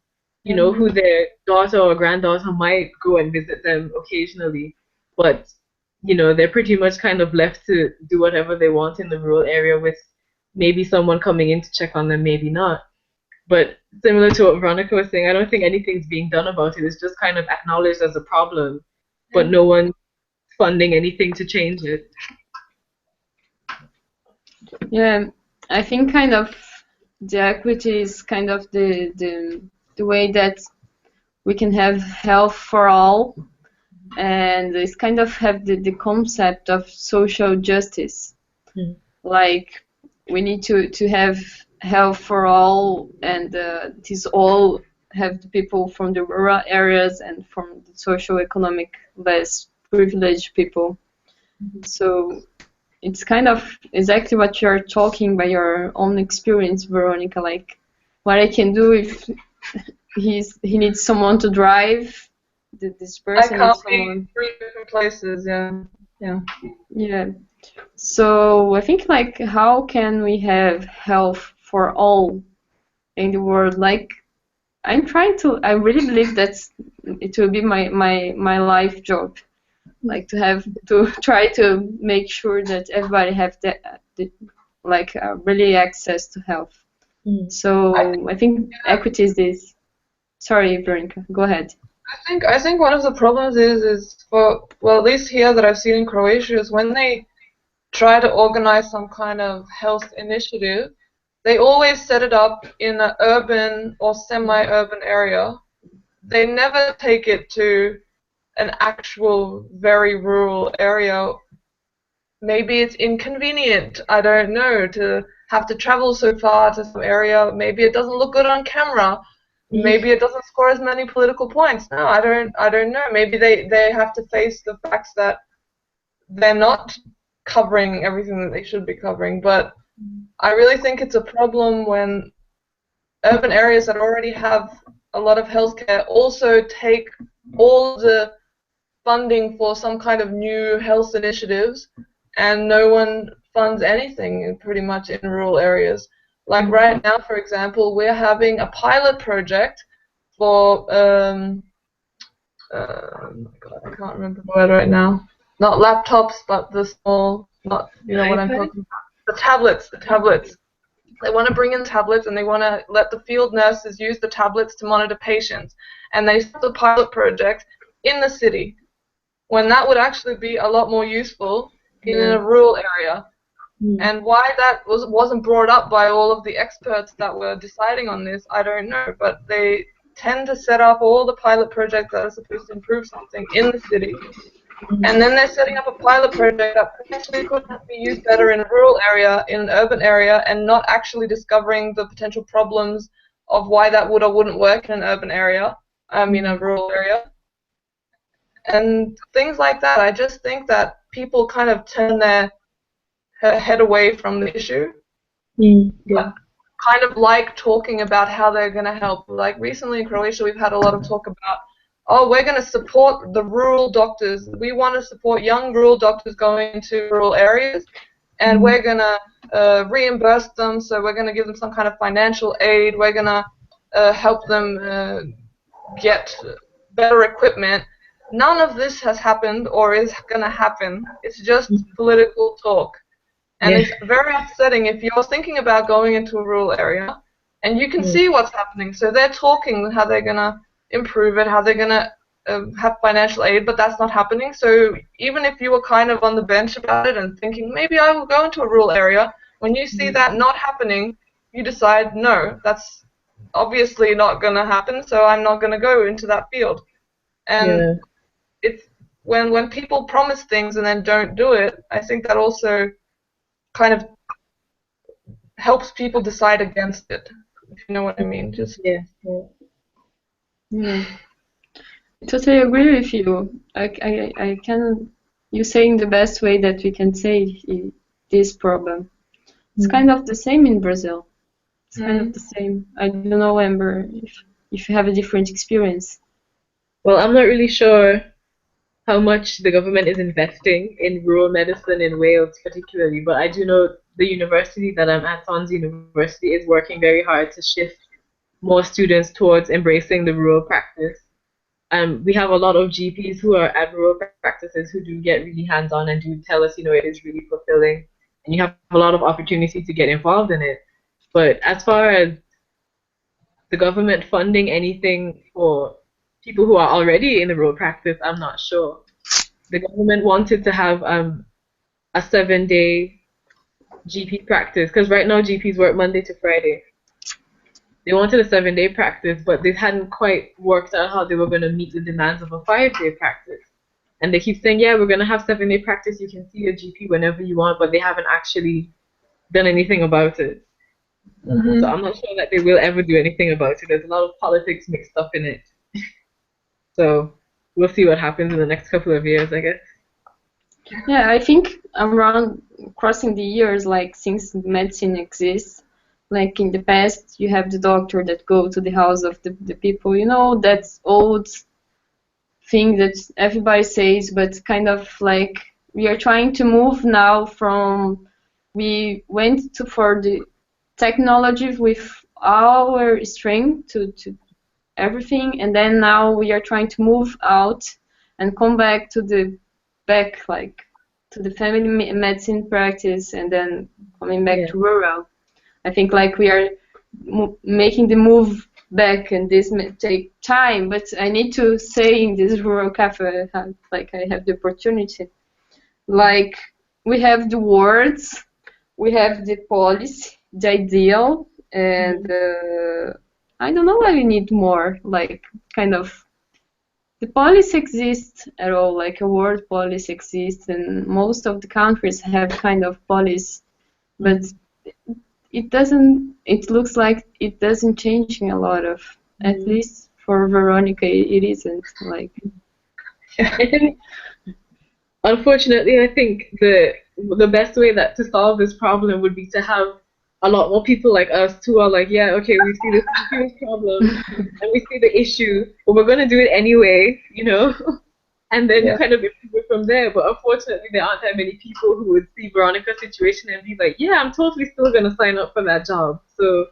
who their daughter or granddaughter might go and visit them occasionally, but they're pretty much kind of left to do whatever they want in the rural area with maybe someone coming in to check on them, maybe not. But similar to what Veronika was saying, I don't think anything's being done about it. It's just kind of acknowledged as a problem, but no one's funding anything to change it. Yeah, I think kind of the equity is kind of the way that we can have health for all, and it's kind of have the concept of social justice. Mm. Like we need to have health for all, and these all have the people from the rural areas and from the social economic less privileged people. So it's kind of exactly what you're talking by your own experience, Veronika. Like what I can do if he needs someone to drive. This I person can't needs be someone. 3 different places. Yeah. Yeah. So I think like how can we have health for all in the world? Like I really believe that it will be my life job. Like to try to make sure that everybody have really access to health. So I think equity is this. Sorry, Veronika, go ahead. I think one of the problems is for, well, at least here that I've seen in Croatia, is when they try to organize some kind of health initiative, they always set it up in an urban or semi-urban area. They never take it to an actual very rural area. Maybe it's inconvenient, I don't know, to have to travel so far to some area. Maybe it doesn't look good on camera. Maybe it doesn't score as many political points. No, I don't know. Maybe they have to face the facts that they're not covering everything that they should be covering. But I really think it's a problem when urban areas that already have a lot of healthcare also take all the funding for some kind of new health initiatives, and no one funds anything pretty much in rural areas. Like right now, for example, we're having a pilot project for oh my God, I can't remember the word right now. Not laptops, but the small, not what I'm talking about. The tablets. They want to bring in tablets, and they want to let the field nurses use the tablets to monitor patients. And they set the pilot project in the city, when that would actually be a lot more useful in a rural area. And why that wasn't brought up by all of the experts that were deciding on this, I don't know. But they tend to set up all the pilot projects that are supposed to improve something in the city, and then they're setting up a pilot project that potentially could be used better in a rural area, in an urban area, and not actually discovering the potential problems of why that would or wouldn't work in an urban area, in a rural area. And things like that. I just think that people kind of turn their head away from the issue. But kind of like talking about how they're going to help. Like recently in Croatia, we've had a lot of talk about, oh, we're going to support the rural doctors. We want to support young rural doctors going into rural areas, and we're going to reimburse them, so we're going to give them some kind of financial aid. We're going to help them get better equipment. None of this has happened or is going to happen. It's just political talk. And it's very upsetting if you're thinking about going into a rural area and you can see what's happening. So they're talking how they're going to improve it, how they're going to have financial aid, but that's not happening. So even if you were kind of on the bench about it and thinking, maybe I will go into a rural area, when you see that not happening, you decide, no, that's obviously not going to happen, so I'm not going to go into that field. And it's when people promise things and then don't do it, I think that also kind of helps people decide against it, if you know what I mean. Just Yeah. I totally agree with you. I can. You're saying the best way that we can say this problem. It's kind of the same in Brazil. It's kind of the same. I don't know, Amber, if you have a different experience. Well, I'm not really sure how much the government is investing in rural medicine in Wales particularly, but I do know the university that I'm at, Swansea University, is working very hard to shift more students towards embracing the rural practice. We have a lot of GPs who are at rural practices who do get really hands-on and do tell us, it is really fulfilling, and you have a lot of opportunity to get involved in it. But as far as the government funding anything for people who are already in the rural practice, I'm not sure. The government wanted to have a 7-day GP practice, because right now GPs work Monday to Friday. They wanted a 7-day practice, but they hadn't quite worked out how they were going to meet the demands of a 5-day practice. And they keep saying, yeah, we're going to have 7-day practice. You can see your GP whenever you want, but they haven't actually done anything about it. So I'm not sure that they will ever do anything about it. There's a lot of politics mixed up in it. So we'll see what happens in the next couple of years, I guess. Yeah, I think around crossing the years, like since medicine exists, like in the past, you have the doctor that go to the house of the people, that's old thing that everybody says, but kind of like we are trying to move now from, we went to for the technology with our strength to everything, and then now we are trying to move out and come back to the like to the family medicine practice, and then coming back to rural. I think like we are making the move back, and this may take time, but I need to say in this rural cafe, I have the opportunity, like we have the words, we have the policy, the ideal, and I don't know why we need more, like kind of the policy exists at all, like a word policy exists, and most of the countries have kind of policy, but it looks like it doesn't change a lot of, at least for Veronika, it isn't like. I think, unfortunately, I think the best way to solve this problem would be to have a lot more people like us who are like, yeah, okay, we see this huge problem and we see the issue, but we're gonna do it anyway, and then kind of improve it from there. But unfortunately, there aren't that many people who would see Veronika's situation and be like, yeah, I'm totally still gonna sign up for that job. So,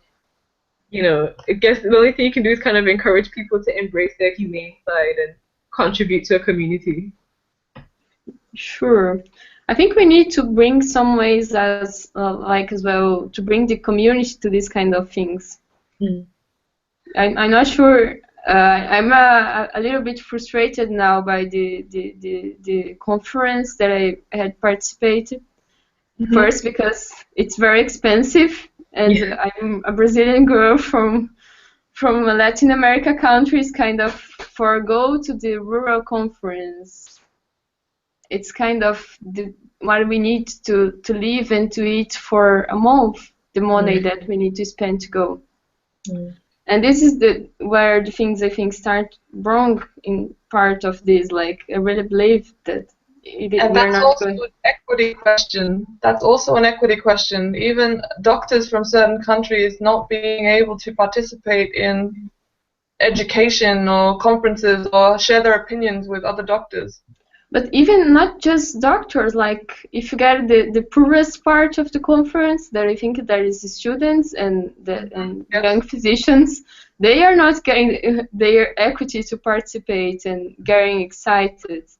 I guess the only thing you can do is kind of encourage people to embrace their humane side and contribute to a community. Sure. I think we need to bring some ways as well to bring the community to these kind of things. I'm not sure. I'm a little bit frustrated now by the conference that I had participated. First, because it's very expensive, and I'm a Brazilian girl from Latin America countries, kind of forgo to the rural conference. It's kind of what we need to live and to eat for a month, the money that we need to spend to go. And this is where the things I think start wrong in part of this. Like I really believe that that's also an equity question. That's also an equity question. Even doctors from certain countries not being able to participate in education or conferences or share their opinions with other doctors. But even not just doctors, like if you get the poorest part of the conference, that I think there is the students and young physicians, they are not getting their equity to participate and getting excited.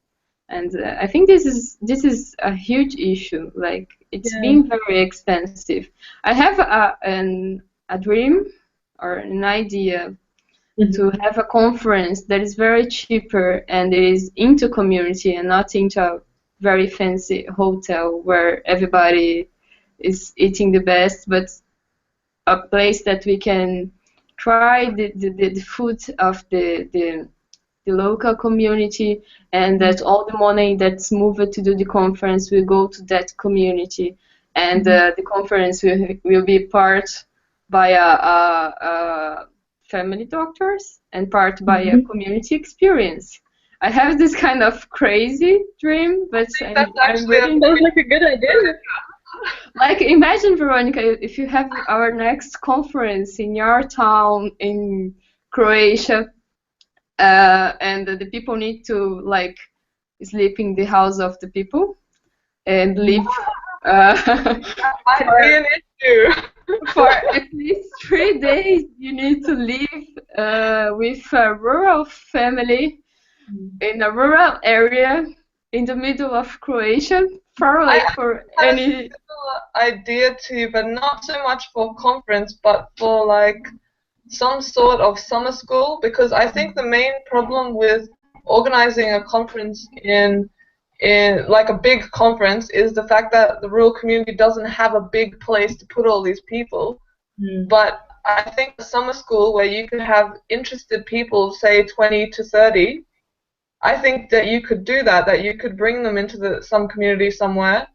And I think this is a huge issue. Like it's being very expensive. I have a dream or an idea to have a conference that is very cheaper and is into community and not into a very fancy hotel where everybody is eating the best, but a place that we can try the food of the the local community, and that all the money that's moved to do the conference will go to that community, and the conference will be part by a family doctors and part by a community experience. I have this kind of crazy dream, but I'm really sounds like a good idea. like, imagine, Veronika, if you have our next conference in your town in Croatia, and the people need to like sleep in the house of the people and live Might be an issue. for at least 3 days. You need to live with a rural family in a rural area in the middle of Croatia, far away for any. Idea too, but not so much for conference, but for like some sort of summer school, because I think the main problem with organizing a conference in like a big conference is the fact that the rural community doesn't have a big place to put all these people. But I think a summer school where you could have interested people, say 20 to 30, I think that you could do that you could bring them into some community somewhere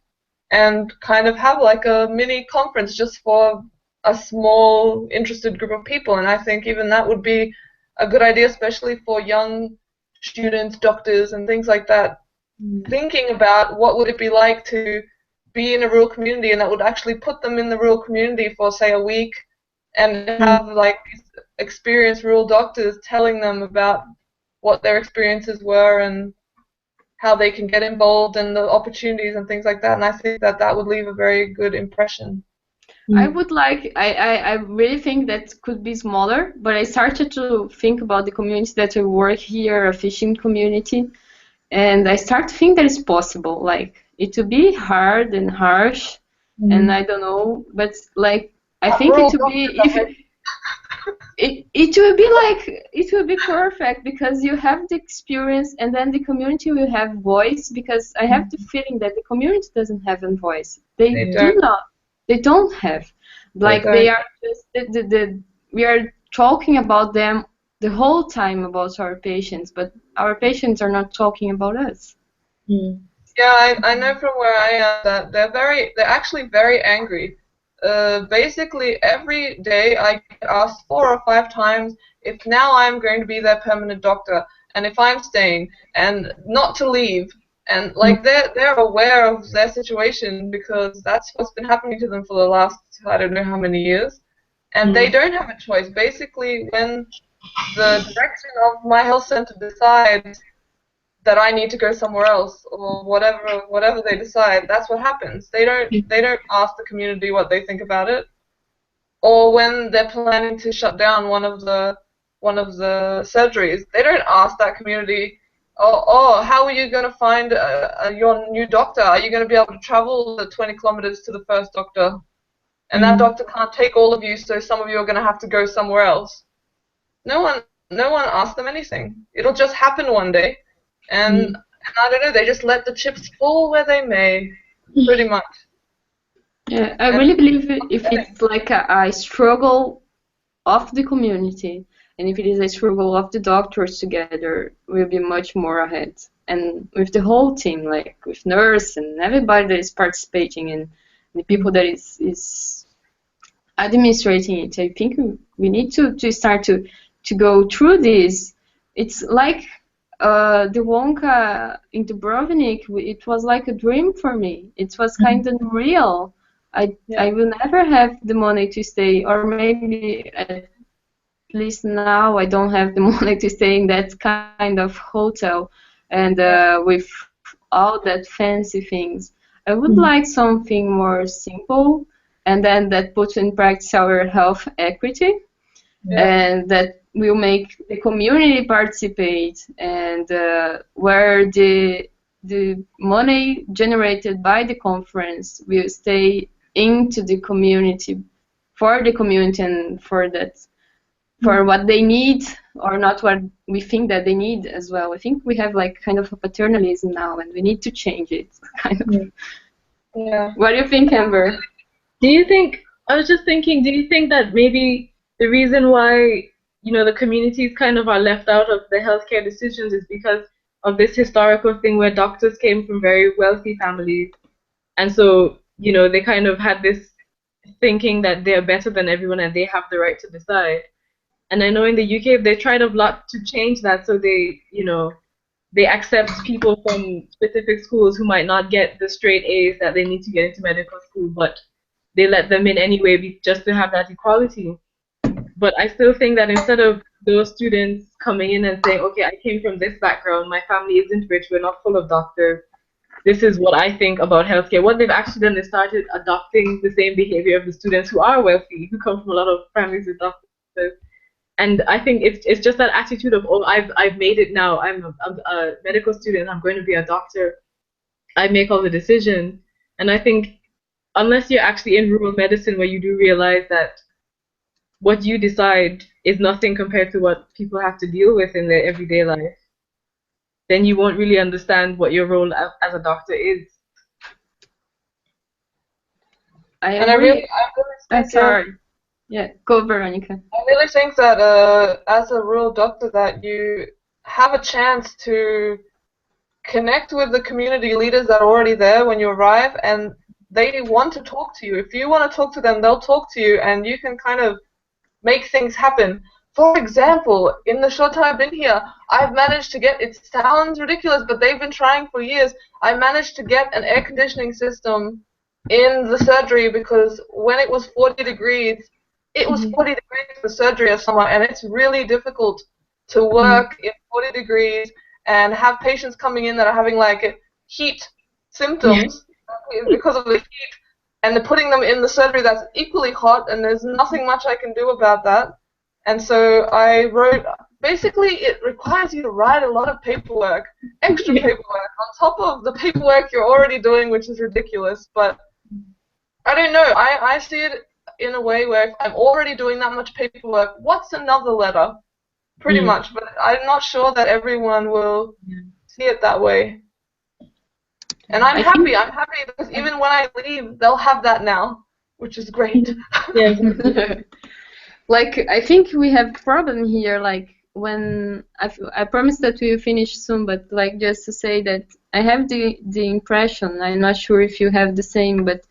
and kind of have like a mini conference just for a small interested group of people. And I think even that would be a good idea, especially for young students, doctors, and things like that, thinking about what would it be like to be in a rural community, and that would actually put them in the rural community for, say, a week, and have like experienced rural doctors telling them about what their experiences were and how they can get involved and the opportunities and things like that. And I think that that would leave a very good impression. I would like, I really think that could be smaller, but I started to think about the community that I work here, a fishing community, and I start to think that it's possible. Like, it would be hard and harsh, and I don't know, but like, I think it would be, it will be like, it will be perfect, because you have the experience, and then the community will have voice, because I have the feeling that the community doesn't have a voice. They don't have, like, they are just we are talking about them the whole time about our patients, but our patients are not talking about us. Yeah, I know from where I am that they're actually very angry. Basically every day I get asked 4 or 5 times if now I'm going to be their permanent doctor, and if I'm staying, and not to leave. And like they're aware of their situation, because that's what's been happening to them for the last, I don't know how many years, and they don't have a choice. Basically, when the direction of my health center decides that I need to go somewhere else, or whatever they decide, that's what happens. They don't ask the community what they think about it. Or when they're planning to shut down one of the surgeries, they don't ask that community, oh, how are you going to find your new doctor? Are you going to be able to travel the 20 kilometers to the first doctor? And that doctor can't take all of you, so some of you are going to have to go somewhere else. No one asks them anything. It'll just happen one day. And I don't know, they just let the chips fall where they may, pretty much. Yeah, I really believe if it's like a struggle of the community, and if it is a struggle of the doctors together, we'll be much more ahead. And with the whole team, like with nurse and everybody that is participating, and the people that is administrating it, I think we need to start to go through this. It's like the Wonka in Dubrovnik, it was like a dream for me. It was kind of real. I will never have the money to stay, or maybe at least now I don't have the money to stay in that kind of hotel and with all that fancy things. I would like something more simple, and then that puts in practice our health equity, and that will make the community participate, and where the money generated by the conference will stay into the community, for the community, and for what they need, or not what we think that they need as well. I think we have like kind of a paternalism now, and we need to change it, kind of. Yeah. What do you think, Amber? I was just thinking, do you think that maybe the reason why the communities kind of are left out of the healthcare decisions is because of this historical thing where doctors came from very wealthy families. And so, they kind of had this thinking that they're better than everyone and they have the right to decide. And I know in the UK they tried a lot to change that, so they accept people from specific schools who might not get the straight A's that they need to get into medical school, but they let them in anyway just to have that equality. But I still think that instead of those students coming in and saying, okay, I came from this background, my family isn't rich, we're not full of doctors, this is what I think about healthcare, what they've actually done is started adopting the same behavior of the students who are wealthy, who come from a lot of families with doctors. And I think it's just that attitude of, oh, I've made it now, I'm a medical student, I'm going to be a doctor, I make all the decisions. And I think unless you're actually in rural medicine where you do realize that what you decide is nothing compared to what people have to deal with in their everyday life, then you won't really understand what your role as a doctor is. I And really think sorry. Yeah, go, Veronika. I really think that as a rural doctor that you have a chance to connect with the community leaders that are already there when you arrive, and they want to talk to you. If you want to talk to them, they'll talk to you, and you can kind of make things happen. For example, in the short time I've been here, I've managed to get, it sounds ridiculous, but they've been trying for years, I managed to get an air conditioning system in the surgery because when it was 40 degrees, it was 40 degrees for surgery or somewhere, and it's really difficult to work in 40 degrees and have patients coming in that are having like heat symptoms because of the heat, and they're putting them in the surgery that's equally hot, and there's nothing much I can do about that. And so I wrote, basically it requires you to write a lot of paperwork, extra paperwork, on top of the paperwork you're already doing, which is ridiculous. But I don't know, I see it in a way where if I'm already doing that much paperwork, what's another letter? Pretty much, but I'm not sure that everyone will see it that way. And I'm happy because even when I leave, they'll have that now, which is great. Like, I think we have a problem here, like, when I promise that we will finish soon, but like just to say that I have the impression, I'm not sure if you have the same, but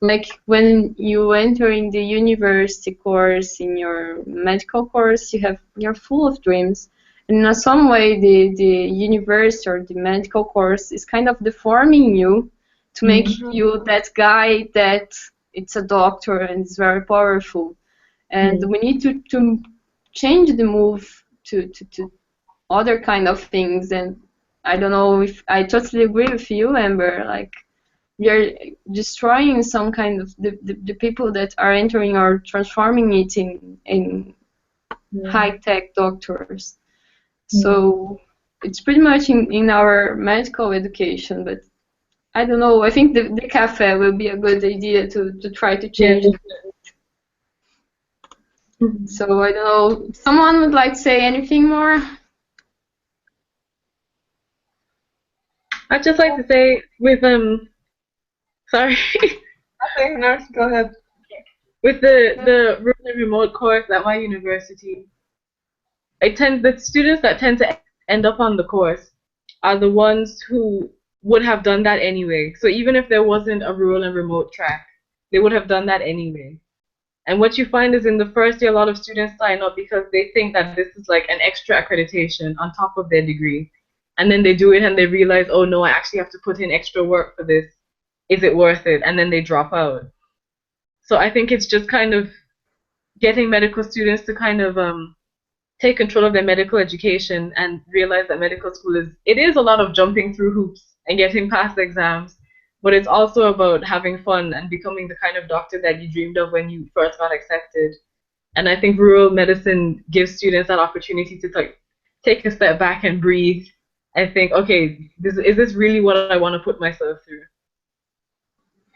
like when you enter in the university course, in your medical course, you're full of dreams. And in some way, the university or the medical course is kind of deforming you to make you that guy that it's a doctor and it's very powerful. And we need to change the move to other kind of things. And I don't know if I totally agree with you, Amber. Like, we are destroying some kind of the people that are entering or transforming it in high-tech doctors. So it's pretty much in our medical education, but I don't know. I think the cafe will be a good idea to try to change it. So I don't know. Someone would like to say anything more? I'd just like to say with sorry. Okay, nurse, go ahead. With the rural and remote course at my university, the students that tend to end up on the course are the ones who would have done that anyway. So even if there wasn't a rural and remote track, they would have done that anyway. And what you find is in the first year, a lot of students sign up because they think that this is like an extra accreditation on top of their degree. And then they do it and they realize, oh no, I actually have to put in extra work for this. Is it worth it? And then they drop out. So I think it's just kind of getting medical students to kind of take control of their medical education and realize that medical school is a lot of jumping through hoops and getting past exams. But it's also about having fun and becoming the kind of doctor that you dreamed of when you first got accepted. And I think rural medicine gives students that opportunity to take a step back and breathe and think, okay, is this really what I want to put myself through?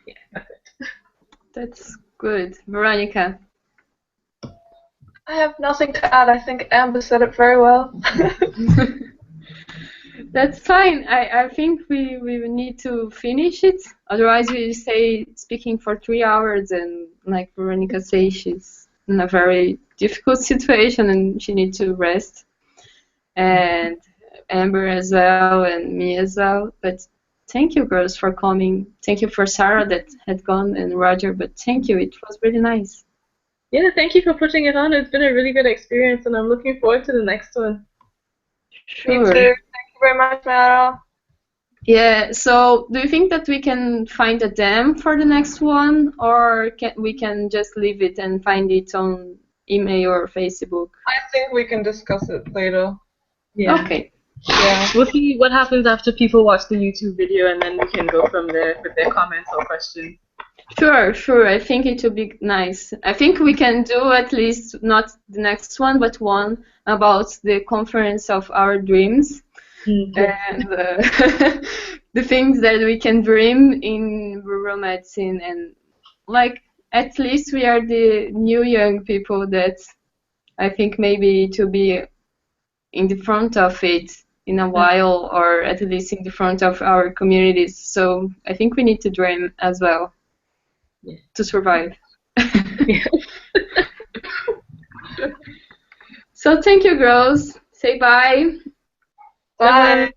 Yeah, that's it. That's good. Veronika? I have nothing to add. I think Amber said it very well. That's fine. I think we need to finish it. Otherwise, we stay speaking for 3 hours, and like Veronika says, she's in a very difficult situation and she needs to rest. And Amber as well, and me as well. But thank you, girls, for coming. Thank you for Sarah that had gone and Roger, but thank you. It was really nice. Yeah, thank you for putting it on. It's been a really good experience, and I'm looking forward to the next one. Me Sure. too. Thank you very much, Mayara. Yeah, so do you think that we can find a dam for the next one, or we can just leave it and find it on email or Facebook? I think we can discuss it later. Yeah. Okay. Yeah. We'll see what happens after people watch the YouTube video, and then we can go from there with their comments or questions. Sure. I think it would be nice. I think we can do at least not the next one, but one about the conference of our dreams. And the things that we can dream in rural medicine, and like at least we are the new young people that I think maybe to be in the front of it in a while, or at least in the front of our communities. So I think we need to dream as well to survive. So thank you, girls. Say bye. Bye.